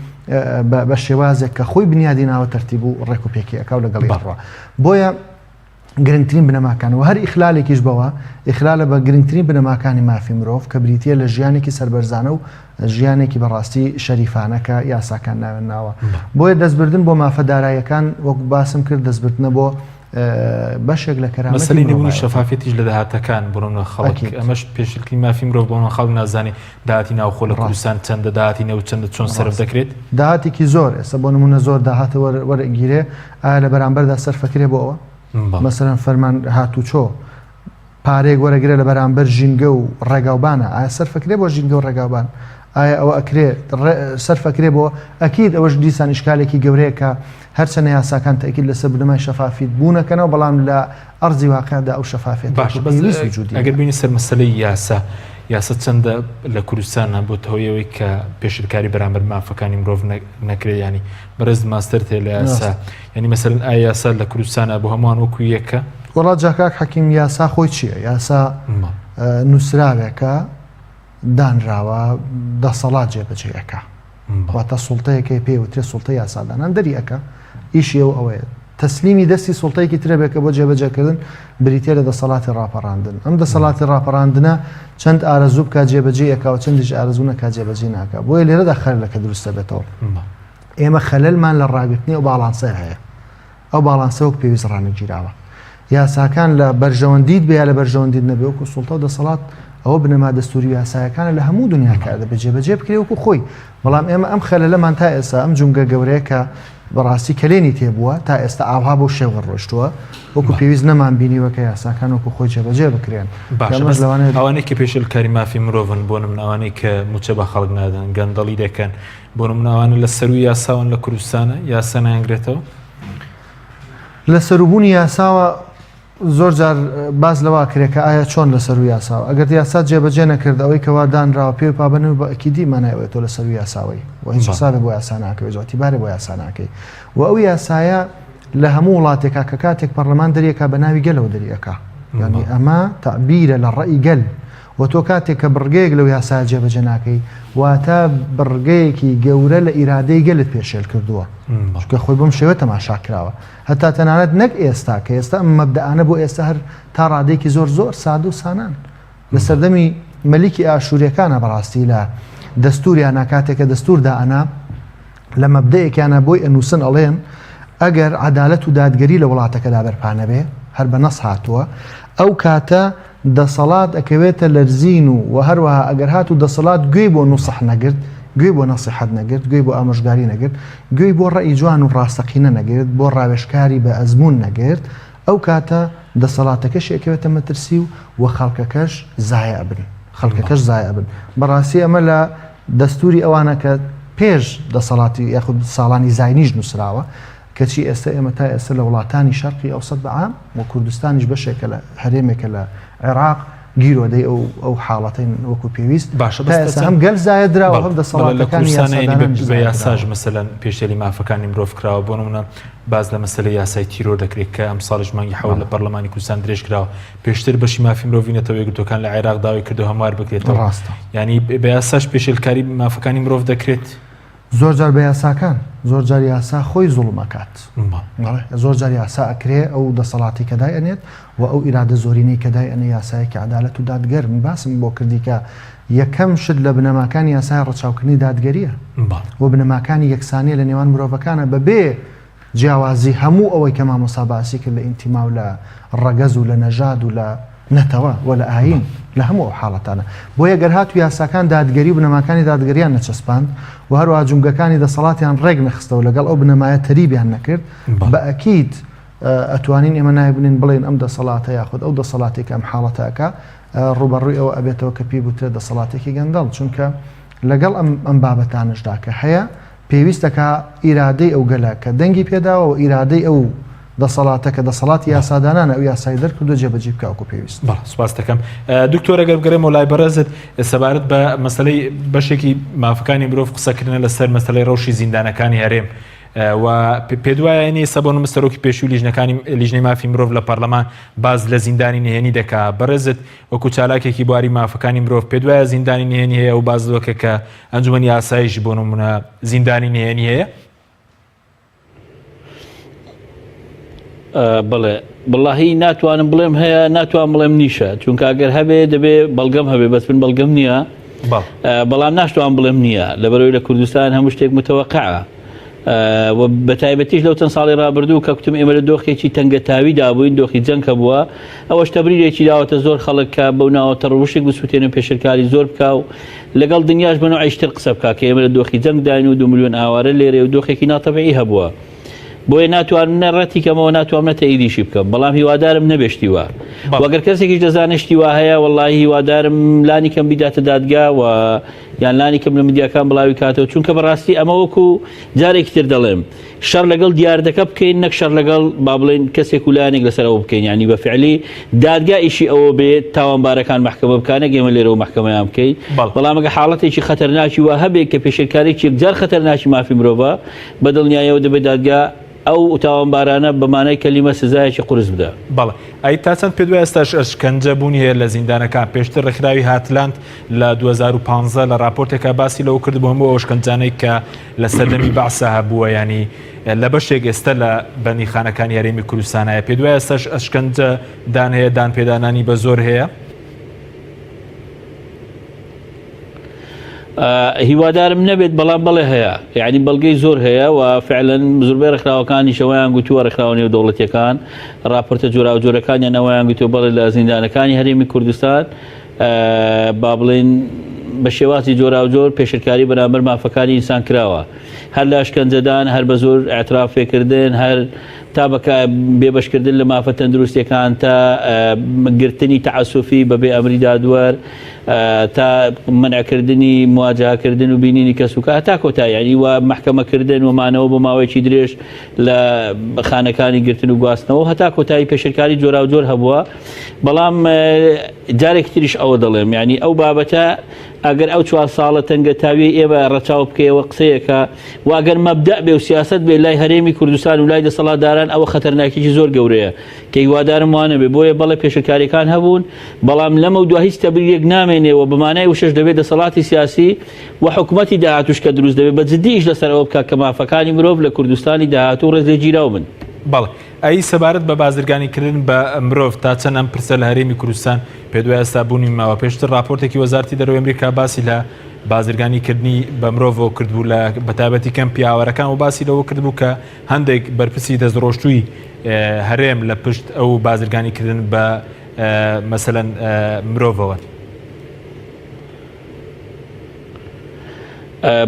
Speaker 5: بە شێوازێک کە خۆی بنیادی ناوە تەرتیب و ڕێک و پێکیەکە و لەگەڵی ئەڕوا بۆیە گرنگترین بنەماکان و هەر ئیخلالێکیش بەوە ئیخلالە بە گرنگترین بنەماکانی مافی مرۆڤ کە بریتە لە ژیانێکی سربەرزانە و ژیانێکی بەڕاستی شەریفانەکە یاساکان ناوێن ناوە بۆیە دەستبردن بۆ مافەدارایەکان وەک باسم کرد دەستبردنە بۆ بەشێک لە کەرامەتی
Speaker 1: مەسەلەی نەبوونی شەفافێتیش لە داهاتەکان بڕۆنە خەڵک ئەمەش پێشکی مافی مرۆڤ بۆ خەڵک نازانێ داهاتی ناوخۆ لە کوردستان چەندە داهاتی نەو چەندە چۆن سەرف دەکرێت
Speaker 5: داهاتێکی زۆر ئێستا بۆ نمونە زۆر داهاتە وەرەگیرێ ئایا لە بەرامبەردا سەرفەکرێ بۆ ئەوە مەسەرەن فەرمان هاتوچۆ پارێک وەرەگرێ لە بەرامبەر ژینگە و ڕێگاوبانە ئایا سەرفەکرێ بۆ ژینگە و ڕێگاوبان ئایا ئەوە ئەکرێ سەرفەکرێ بۆ ئەکید ئەوەش دیسان ئیشکالێکی گەورەیە کە هەرچەنە یاساکان تەکید لەسەر بنەمای شەفافیت بوونەکەنەوە بەڵام لە ئەرزی واقعدا ئەو شەفافێت
Speaker 1: ئەگەر بینی سەر مەسەلەی یاسا چەندە لە کوردستانە بۆ هۆیەوەی کە پێشکاری بەرامبەر مافەکانی مرۆڤ نەکرێت ینی بەرز ماستەر تێ لە یاسا ینی مەسەرن ئایا یاسا لە کوردستانە بۆ هەمووان وەکو یەکە
Speaker 5: وڵات جاکاک حەکیم یاسا خۆی چییە یاسا نووسراوێکە دانراوە دەسەڵات جێبەجێەکە واتە سوڵتەیەکی پێوترێت سوڵتە یاسادانان دەریەکە ئیشی ئەوەیە تەسلیمی دەستی سوڵتەیەکی ترەبێکە بۆ جێبەجێکردن بریتێ لە دەسەڵاتی ڕاپەڕاندن ئەم دەسەڵاتی ڕاپەڕاندنە چەند ئارەزوو بکات جێبەجێیەکە و چەندیش ئارەزوو نەکات جێبەجێ ناکە بۆیە لێرەدا خەلەکە دروستە بێتەوە ئێمە خەلەلمان لە ڕاگرتنی ئەو باڵانسەر هەیە ئەو باڵانسە وەک پێویست ڕانەگیراوە یاساکان لە بەرژەوەندیت بێ لە بەرژەوەندیت نەبێ وەکو سوڵتە و دەسەڵات ئەوە بنەما دەستوری یاسایەکانە لە هەموو دنیا کار دەبێت جێبەجێ بکرێ وەکو خۆی بەڵام ئێمە ئەم خەلەلەمان تا ئێستا ئەم جونگە گەورەیە کە بەڕاستی کلێنی تێبووە تا ئێستا ئاها بۆ شێوە ڕۆشتووە وەکو پێویست نەمان بینیوە کە یاساکان وەکو خۆی جێبەجێ بکرێن
Speaker 1: ئەوانەی کە پێشلکاری مافی مرۆڤن بۆ نمونەوانەی کە موچە بە خەڵک نادەن گەندەڵی دەکەن بۆ نمونەوانە لە سەروی یاساون لە کوردستانە یاسا نایەنگرێتەوە
Speaker 5: لە سەروبوونی یاساوە زۆر جار باز لەوا کرێکە ئایا چۆن لە سەروی یاساوە ئەگەر یاسا جێبەجێ نەکرد ئەوەی کەوا دانراوە پێ پابنەوە بە ئەکیدی مانایەوێتەوە لە سەروی یاساوی و هیچ حسابێ بۆ یاسا ناکەوێت جواتیبارێ بۆ یاسا ناکەی و ئەو یاسایە لە هەموو وڵاتێکا کە کاتێک پەرلەمان دەریەکە بە ناوی گەلەوە دەریەکە یعنی ئەمە تەعبیرە لە ڕەئی گەل و تۆ کاتێک کە بڕگەیەک لەو یاسا جێبەجێ ناکەی واتە بڕگەیەکی گەورە لە ئیرادەی گەلت پێشێل کردووە چونکە خۆی بەم شێوە تەماشا کراوە هەتا تەنانەت نەک ئێستا کە ئێستا ئەم مەبدەانە بۆ ئێستا هەر تا ڕادێکی زۆر زۆر سادە و سانان لە سەردەمی مەلیکی ئاشوریەکانە بەڕاستی لە دەستوریانە کاتێکە دەستور دائەنا لە مەبدەیەکیانە بۆی ئەنووسن ئەڵێن ئەگەر عەدالەت و دادگەری لە وڵاتەکەدا بەرپانە بێ هەر بە نەس هاتووە ئەو کاتە دەسەڵات ئەکەوێتە لەرزین و هەروەها ئەگەر هات و دەسەڵات گوێی بۆ نوسح نەگرت گوێی بۆ نەسیحەت نەگرت گوێی بۆ ئامۆژگاری نەگرت گوێی بۆ ڕەئی جوان و ڕاستەقینە نەگرت بۆ ڕاوێژکاری بە ئەزمون نەگرت ئەو کاتە دەسەڵاتەکەش ئەکەوێتە مەترسی و خەڵکەکەش زایە بن خەڵکەکەش زایە بن بەڕاستی ئەمە لە دەستوری ئەوانە کە پێش دەسەڵاتی یاخود ساڵانی زاینیش نووسراوە کەچی ئێستا ئێمە تا ئێستا لە وڵاتانی شەرقی ئەوسەد بەعام و کوردستانیش بەشێکە لە هەرێمێکە لە عێراق گیرۆدەی ئەو حاڵەتین وەکو پێویست
Speaker 1: باشە
Speaker 5: هەم گەل زایە درراوە هەم دەسەڵاتەکانی
Speaker 1: بە یاساژ مەسەلەن پێشێلی مافەکانی مرۆڤ کراوە بۆ نمونە باز لە مەسەلەی یاسای تیرۆر دەکرێت کە ئەم ساڵش مانگی حەوت لە پەرلەمانی کوردستان درێژ کراوە پێشتر بەشی مافی مرۆڤینەتەوە یەکگرتوەکان لە عێراق داوای کردو هەموار بکرێتەوە
Speaker 5: ڕاستە
Speaker 1: ینی بە یاساش پێشێلکاری مافەکانی مرۆڤ دەکرێت
Speaker 5: زۆر جار بە یاساکان زۆر جار یاسا خۆی زوڵمەکات زۆر جار یاسا ئەکرێ ئەو دەسەڵاتی کەدای ئەنێت و ئەو ئیرادە زۆرینەی کەدای ئەنێ یاسایەکی عەدالەت و دادگەر من باسم بۆ کردی کە یەکەم شت لە بنەماکانی یاسای ڕەچاوکردنی دادگەریە و بنەماکانی یەکسانیە لە نێوان مرۆڤەکانە بەبێ جیاوازی هەموو ئەوەی کە مامۆستا باسی کرد لە ئینتیما و لە ڕەگەز و لە نەژاد و لە نەتەوە و لە ئاین لە هەموو ئەو حاڵەتانە بۆ یەگەر هات و یاساکان دادگەری و بنەماکانی دادگەریان نەچەسپاند و هەروەها جونگەکانی دەسەڵاتیان ڕێک نەخستەوە لەگەڵ ئەو بنەمایە تەریبیان نەکرد بە ئەکید ئەتوانین ئێمە نایبنین بڵێن ئەم دەسەڵاتە یاخود ئەو دەسەڵاتێک ئەم حاڵەتەکە ڕوبەڕووی ئەوە ئەبێتەوە کە پێی بوترێت دەسەڵاتێکی گەندەڵ چونکە لەگەڵ ئەم بابەتانشدا کە هەیە پێویستەکە ئیرادەی ئەو گەلە کە دەنگی پێداوە و ئیرادەی ئەو دەسەڵاتە کە دەسەڵاتی یاسادانانە ئەو یاسای دەرکردو جێبەجێ بکاوکو پێویست.
Speaker 1: سپاس دەکەم دکتۆر ئەگەر بگەڕێمەوە لای بەرەزت سەبارەت بە مەسلەی بەشێکی مافەکانی مرۆڤ قسەکردن لەسەر مەسلەی ڕەوشی زیندانەکانی هەرێم و پێ دوایە سەبۆن مستەرۆکی پێشوو لیژنەی مافی مرۆڤ لە پەرلەمان باز لە زیندانی نهێنی دەکا بەرەزت وەکو چالاکێکی بواری مافەکانی مرۆڤ پێ دوایە زیندانی نهێنی هەیە و باز دەکە کە ئەنجومەنی ئاسایش بۆ نمونە زیندانی نهێنی هەیە.
Speaker 6: بڵێ بڵاهی ناتوانم بڵێم هەیە ناتوان بڵێم نیشە چونکە ئەگەر هەبێ دەبێ بەڵگەم هەبێ بەس من بەڵگەم نییە بەڵام ناشتوان بڵێم نییە لەبەرەوەی لە کوردستان هەموو شتێک متەوەقعە بە تایبەتیش لەو چەند ساڵی ڕابردوو کە کوتم ئێمە لە دۆخێکی تەنگەتاوی دابووین دۆخی جەنگە بووە ئەوەش تەبریرێکی داوەتە زۆر خەڵک کە بەو ناوەتە ڕوشێک بسووتێنن پێشرکاری زۆر بکە و لەگەڵ دنیاش بنەوە عیشتر قسە بکە کە ئێمە لە دۆخی جەنگ داین و 2 ملیۆن ئاوارە لێرێ و دۆخێکی ناتەبیعی هەبووە بۆیە ناتوانە ڕەتی کەمەوە ناتوانێتە ئیدیشی بکەم بەڵام هیوادارم نەبێشتی وە وەگەر کەسێکیش دەزانشتی وا هەیە وەڵڵاهی هیوادارم لانی کەم بیداتە دادگا و یان لانی کەم لە میدیاکان بڵاوی کاتەوە چونکە بەڕاستی ئەمە وەکو جارێکی تر دەڵێم شەڕ لەگەڵ دیاردەکە بکەین نەک شەڕ لەگەڵ با بڵێن کەسێک و لایەنێک لەسەرەوە بکەین ینی بە فعلی دادگا ئیشی ئەوە بێت تاوانبارەکان محکەمە بکانە گێمە لێرەوە محکەمەیان بکەین بەڵام ئەگە حاڵەتێکی خەتەرناکی وا هەبێت کە پێشێکارێکی یەکجار خەتەرناکی مافی مرۆڤە بەدڵنیایەوە دەبێت دادگا ئەو تاوانبارانە بەمانای کەلیمە سزایەکی قورس بدە.
Speaker 1: بەڵێ ئەی تا چەند پێ دوای ئێستاش ئەشکەنجە بوونی هەیە لە زیندانەکان پێشتر ڕێکخراوی هاتلاند لە 2015 لە راپۆرتێکە باسی لەو کرد بۆ هەموو ئەو شکەنجانەی کە لە سەردەمی بەعسە هەبووە ینی لە بەشێک ئێستا لە بەندیخانەکانی هەرێمی کوردستانایە پێ دوای ئێستاش ئەشکەنجە دان هەیە دان پێدانانی بە زۆر هەیە.
Speaker 6: هیوادارم نەبێت بەڵام بەڵێ هەیە یعنی بەڵگەی زۆر هەیە و فعلەن زۆربەی ڕێکخراوەکانی شەوەیان گوتووە ڕێکخراوە دەوڵەتیەکان راپۆرتە جۆرا و جۆرەکانیان ئەویان گوتووە بەڵێ لە زیندانەکانی هەرێمی کوردستان با بڵێن بە شێوازی جۆرا و جۆر پێشرکاری بەرامبەر مافەکانی ئینسان کراوە هەر لە ئەشکەنجەدان هەر بە زۆر ئاعتراف پێکردن هەر تا بەکە بێبەشکردن لە مافە تەندروستیەکان تا گرتنی تەعەسوفی بەبێ ئەمری دادوەر تا منعکردنی مواجهکردن و بینینی کەسوکە هەتا کۆتا یعنی و محکەمەکردن ومانەوە بۆ ماوەیەکی درێژ لە خانەکانی گرتن و گواستنەوە هەتا کۆتایی پێشرکاری جۆرا و جۆر هەبووە بەڵام جارێکی تریش ئەوە دەڵێم یعنی ئەو بابەتە ئەگەر ئەو 4 ساڵە تەنگەتاوی ئێوە ڕەچاو بکەیەوە قسەیەکە واگەر مەبدە بێ و سیاست بێ لای هەرێمی کوردستان و لای دەسەڵاتداران ئەوە خەتەرناکێکی زۆر گەورەیە کە هیوادارم وانە بێ بۆیە بەڵێ پێشرکاریەکان هەبوون بەڵام لەمە و دوا هیچ تەبریرێک نامێنێەوە بەمانای وشەش دەبێت دەسەڵاتی سیاسی و حکوومەتی داهاتوش کە دروست دەبێت بە جددیش لەسەرەوە بکە کە مافەکانی مرۆڤ لە کوردستانی داهاتوو ڕێز لێگیراو بن.
Speaker 1: بەڵێ ئەی سەبارەت بە بازرگانیکردن بە مرۆڤ تا چەند ئەم پرسە لە هەرێمی کوردستان پێ دوای ئێستا بوونی ماوە پێشتر راپۆرتێکی وەزارەتی دەرەوەی ئەمریکا باسی لە بازرگانیکردنی بە مرۆڤەوە کردبوو لە بەتابەتی کەم پیاوەرەکان و باسی لەوە کردبوو کە هەندێک بەرپرسی دەستڕۆشتووی هەرێم لە پشت ئەو بازرگانیکردن بە مەسەلەن مرۆڤەوە.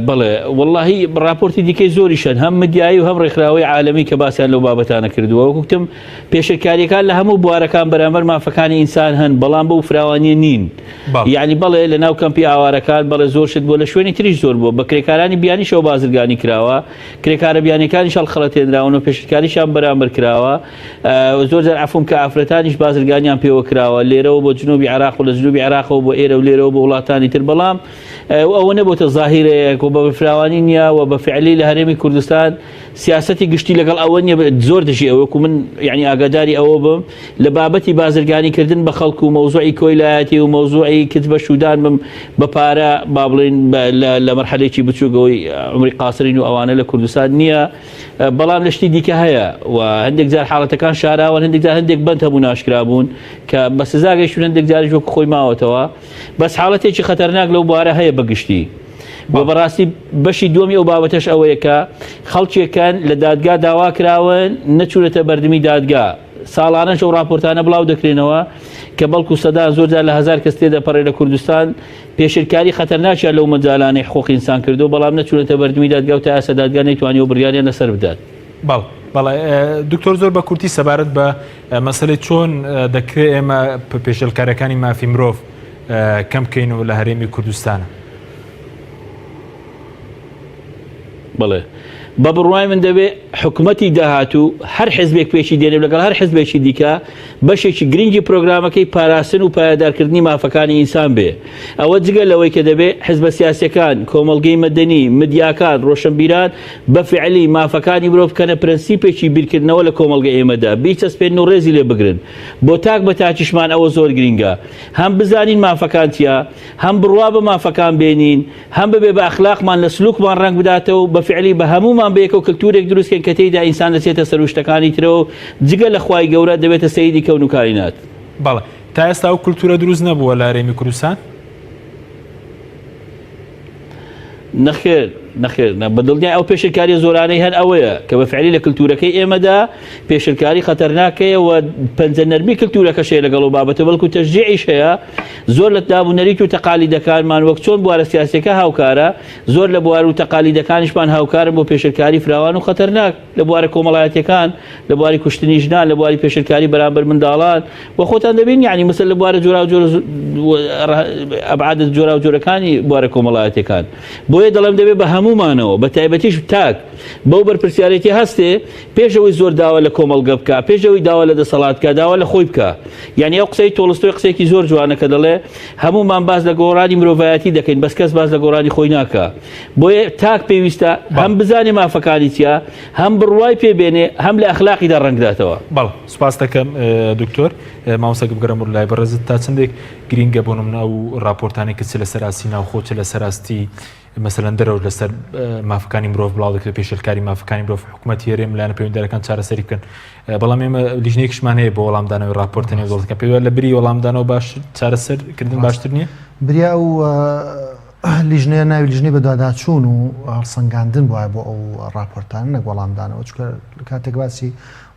Speaker 6: بڵێ واللهی راپۆرتی دیکەی زۆریشن هەم مدیایی و هەم ڕێکخراوەی عالەمی کە باسییان لەو بابەتانە کردووە وەکوتم پێشەکاریەکان لە هەموو بوارەکان بەرامبەر مافەکانی ئینسان هەن بەڵام بەو فراوانیە نین یعنی بڵێ لە ناو کەمپی ئاوارەکان بەڵێ زۆر شت بۆ لە شوێنی تریش زۆر بووە بە کرێکارانی بیانیشەوە بازرگانی کراوە کرێکارە بیانەکانی شەڵخەڵەتێنراون و پێشکاریشان بەرامبەر کراوە زۆر جار عفوم کە ئافرەتانیش بازرگانیان پێوە کراوە لێرەوە بۆ جنوبی عێراق و لە جنوبی عێراقەوە بۆ ئێرە و لێرەوە بۆ وڵاتانی تر بەڵام ئەوە نەبووتە زاهیرە و بە فراوانی نییە و بە فعلی لە هەرێمی کوردستان سیاسەتی گشتی لەگەڵ ئەوە نیە زۆر دژی ئەوەکو من یعنی ئاگاداری ئەوە بم لە بابەتی بازرگانیکردن بە خەڵکو و مەوزوعی کۆیلایەتی و مەوزوعی کت بە شودان بم بە پارە با بڵێن لە مەرحەلێکی بچووگەوەی عمری قاسرین و ئەوانە لە کوردستان نییە بەڵام لە شتی دیکە هەیە و هەندێک جار حاڵەتەکان شاراوە هەندێک جار هەندێک بند هەبوو ناشکرا بوون کە بە سزاگەیشتون هەندێک جاریش وەکو خۆی ماوەتەوە بەس حاڵەتێکی خەتەرناک لەو بوارە هەیە بەگشتی بۆ بەڕاستی بەشی دووەمی ئەو بابەتەش ئەوەیە کە خەڵکێکان لە دادگا داوا کراون نەچوونەتە بەردەمی دادگا ساڵانەش ئەو راپۆرتانە بڵاو دەکرێنەوە کە بەڵکو سەدا زۆرجار لە 1000 کەس تێدەپەڕێ لە کوردستان پێشرکاری خەتەرناکیان لەو مەجالانەی حقوقی ئینسان کردو بەڵام نەچوونەتە بەردەمی دادگا و تا ئێستا دادگا نەیتوانیوە بڕیاریان لەسەر بدات.
Speaker 1: بەڵێ دکتۆر زۆر بە کورتی سەبارەت بە مەسەلەی چۆن دەکرێت ئێمە پێشەلکارەکانی مافی مرۆڤ کەم بکەینەوە لە هەرێمی کوردستانە.
Speaker 6: بڵێ بە بڕوای من دەبێت حکوومەتی داهاتوو هەر حزبێک پێشی دێنێ لەگەڵ هەر حزبێکی دیکە بەشێکی گرنگی پرۆگرامەکەی پاراستن و پایدارکردنی مافەکانی ئینسان بێ ئەوە جگە لەوەی کە دەبێت حزبە سیاسیەکان کۆمەڵگەی مەدەنی مدیاکان ڕۆشنبیران بەفعلی مافەکانی مرۆڤ بکەنە پرەنسیپێکی بیرکردنەوە لە کۆمەلگە ئێمەدا بیچەسپێن و ڕێزی لێ بگرن بۆ تاک بە تاکیشمان ئەوە زۆر گرینگە هەم بزانین مافەکان چیە هەم بڕوا بە مافەکان بێنین هەم ببێ بە ئەخلاقمان لە سلوکمان ڕنگ بداتەوە بەفعلی بە هەمومان بەیەکە و کللتورێک دروستکەن کە تێیدا ئینسان دەچێتە سەر شتەکانی ترەوە جگە لە خوای گەورە دەبێتە سەیدی کەون و کاینات.
Speaker 1: بەڵێ تا ئێستا ئەو کولتورە دروست نەبووە لە هەرێمی کوردستان؟
Speaker 6: نەخێر بەدڵنیای ئەو پێشکاری زۆرانەی هەر ئەوەیە کە بەفعلی لە کللتورەکەی ئێمەدا پێشکاری خەتەرناکەیە و پەنجە نەرمی کللتورەکەشەیە لەگەڵ و بابەتە بەڵکو تەشجیعیش هەیە زۆر لە دابوونەریت و تەقالیدەکانمان وەک چۆن بوارە سیاسیەکە هاوکارە زۆر لە بوار و تەقالیدەکانیشمان هاوکارن بۆ پێشکاری فراوان و خەتەرناک لە بوارە کۆمەڵایەتەکان لە بواری کوشتنی ژنان لە بواری پێشکاری بەرامبەر منداڵان و خۆتان دەبین یعنی مثل لە بوارە جۆرا و جۆر ئەبعادە جۆرا و جۆرەکانی بوارە کۆمەڵایەتەکان بۆیە دەڵێم دەبێت بە هەمومانەوە بە تایبەتیش تاک بەو بەرپرسیارەتی هەستێ پێشەوەی زۆر داوە لە کۆمەڵگە بکە پێشەوەی داوە لە دەسەڵاتکە داوە لە خۆی بکە یعنی ئەو قسەی تۆڵستۆی قسێکی زۆر جوانە کە دەڵێ هەمومان باز لە گۆڕانی مرۆڤایەتی دەکەین بەس کەس باز لە گۆڕانی خۆی ناکە بۆیە تاک پێویستە هەم بزانێ مافەکانی چیە هەم بڕوای پێبێنێ هەم لە ئەخلاقیدا ڕەنگداتەوە.
Speaker 1: بەڵ سوپاس دەکەم دکتۆر مامۆستاکە بگەڕم لای بەڕێزت تا چندێک گرینگە بۆ نمونە ئەو راپۆرتانی کە چ لە سەراسی ناوخۆ چ لە سەراستی مەسەلەن دەرەوە لەسەر مافەکانی مرۆڤ بڵاو دەکرێت پێشەلکاری مافەکانی مرۆڤ حکوومەتی هەرێم لایەنە پەیوەندیدارەکان چارەسەری بکەن بەڵام ئێمە لیژنەیەکیشمان هەیە بۆ وەڵامدانەوەی راپۆرتە نێودەوڵەتەکان پێوە لە بری وەڵامدانەوە باش چارەسەرکردن باشتر نییە؟
Speaker 5: بریا ئەو لیژنەیە ناوی لیژنەی بەداداچوون و هەڵسەنگاندن وایە بۆ ئەو راپۆرتان نەک وەڵامدانەوە چکە کاتێک باسی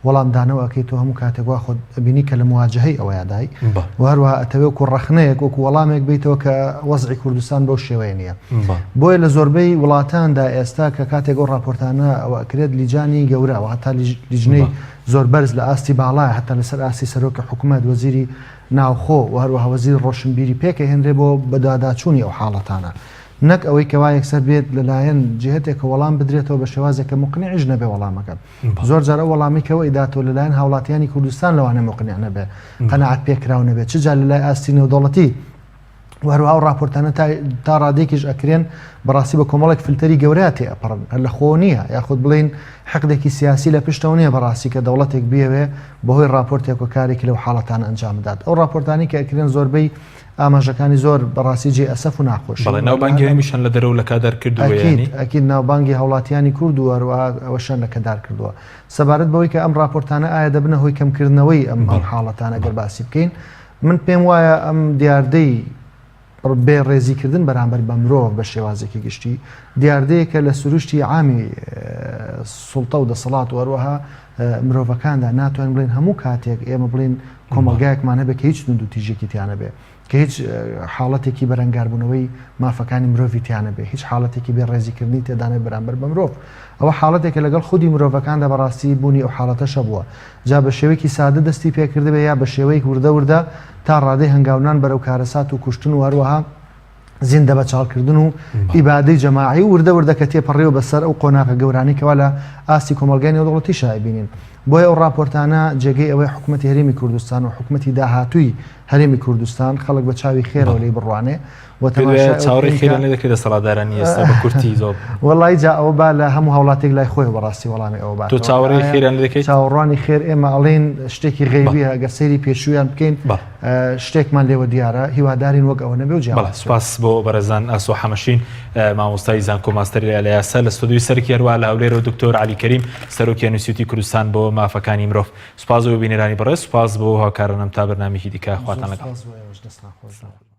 Speaker 5: وەڵامدانەوە ئەکەیتەوە هەموو کاتێکوا خۆ بینی کە لە مواجهەی ئەوە یادای وهروە ئەتەوێ و ڕەخنەیەک وەکو وەڵامێک بیتەوە کە وەزعی کوردستان بەو شێوەیە نییە بۆیە لە زۆربەی وڵاتاندا ئێستا کە کاتێک ئەو راپۆرتانە ئەوە ئەکرێت لیجانی گەورەوە هەتا لیژنەی زۆر بەرز لە ئاستی باڵایە هەتا لەسەر ئاستی سەرۆکە حکوومەت وەزیری ناوخۆ و هەروەها وەزیر ڕۆشنبیری پێکە هێنرێ بۆ بەداداچوونی ئەو حاڵەتانە نەک ئەوەی کەوا یەکسەر بێت لەلایەن جهتێک کە وەڵام بدرێتەوە بە شێوازێکە مقنعیش نەبێ وەڵامەکە زۆر جارە وەڵامی کەەوە ئیداتەوە لەلایەن هاوڵاتیانی کوردستان لەوانە مقنع نەبێ قەنەعەت پێکراو نەبێت چ جار لەلای ئاستی نێودەوڵەتی وهروها ئەو راپۆرتانە تا ڕادێکیش ئەکرێن بەڕاستی بە کۆمەڵێک فلتەری گەورەتی ئەپەڕن لە خۆ نییە یاخود بڵین حەقێکی سیاسی لە پشتەوە نییە بەڕاستی کە دەوڵەتێک بێوێ بەهۆی راپۆرتێک و کارێکی لەو حاڵەتان ئەنجام بدات ئەو راپۆرتانی کە ئەکرێن زۆربەی ئاماژەکانی زۆر بەڕاستی جێ ئەسەف و ناخۆش
Speaker 1: ناوبانگی هەمیشان لە دەرەوە لە کادار کردووە
Speaker 5: ئەکید ناوبانگی هاوڵاتیانی کورد و ئەوەشان لە کەدار کردووە سەبارەت بەوەی کە ئەم راپۆرتانە ئایا دەبنە هۆی کەمکردنەوەی ئەم حاڵەتانە گەر باسی بکەین من پێم وایە ئەم دیاردەی بێ ڕێزیکردن بەرامبەر بە مرۆڤ بە شێوازێکی گشتی دیاردەیەکە لە سروشتی عامی سوڵتە و دەسەڵات و هەروەها مرۆڤەکاندا ناتوانین بڵین هەموو کاتێک ئێمە بڵین کۆمەلگایەکمان هەبێت کە هیچ دند و تیژێکی تیانە بێ کە هیچ حاڵەتێکی بەرەنگاربوونەوەی مافەکانی مرۆڤی تیانە بێ هیچ حاڵەتێکی بێ ڕێزیکردنی تێدانێت بەرامبەر بە مرۆڤ ئەوە حاڵەتێکە لەگەڵ خودی مرۆڤەکاندا بەڕاستی بوونی ئەو حاڵەتەشە بووە جا بە شێوەیەکی سادە دەستی پێکردبێ یا بە شێوەیەک وردە تا ڕادەی هەنگاونان بەرەو کارەسات و کوشتن و هەروەها زیندە بە چاڵکردن و ئیبادەی جەماعی وردە کە تێپەڕێەوە بەسەر ئەو قۆناغە گەورانی کەوا لە ئاستی کۆمەلگای نێودەوڵەتی شایبینین بۆیە ئەو راپۆرتانە جێگەی ئەوەی حکوومەتی هەرێمی کوردستان و حکوومەتی داهاتووی هەرێمی کوردستان خەڵک بە چاوی خێرەوە لێی بڕوانێ
Speaker 1: چاوەڕێی خێرانێ دەکرێت دەسەڵاتدارانی ئێستا بە کورتی زۆر
Speaker 5: وەڵی جا ئەوە با لە هەموو هاوڵاتێک لای خۆی بەڕاستی وەڵامی ئەوە با
Speaker 1: تۆ چاوەڕێی خێران دەکەیت
Speaker 5: چاوەڕوانی خێر ئێمە ئەڵێن شتێکی غەیبیە ئەگەر سەیری پێشویان بکەین شتێکمان لێوە دیارە هیوادارین وەک ئەوە نەبێ و جیاواز
Speaker 1: سوپاس بۆ بەرەزان ئاسۆ حەمەشین مامۆستای زانکۆ ماستەری لە یاسا لە ستودیۆی سەرکی هەروە لە هەولێرە دکتۆر علی کەریم سەرۆکی یونیڤەرسیتیی کوردستان بۆ مافەکانی مرۆڤ سوپاس بۆ بینەرانی بەڕێز سوپاس بۆ هاوکارانم تا بەرنامێکی دیکە خواتان لەگەڵ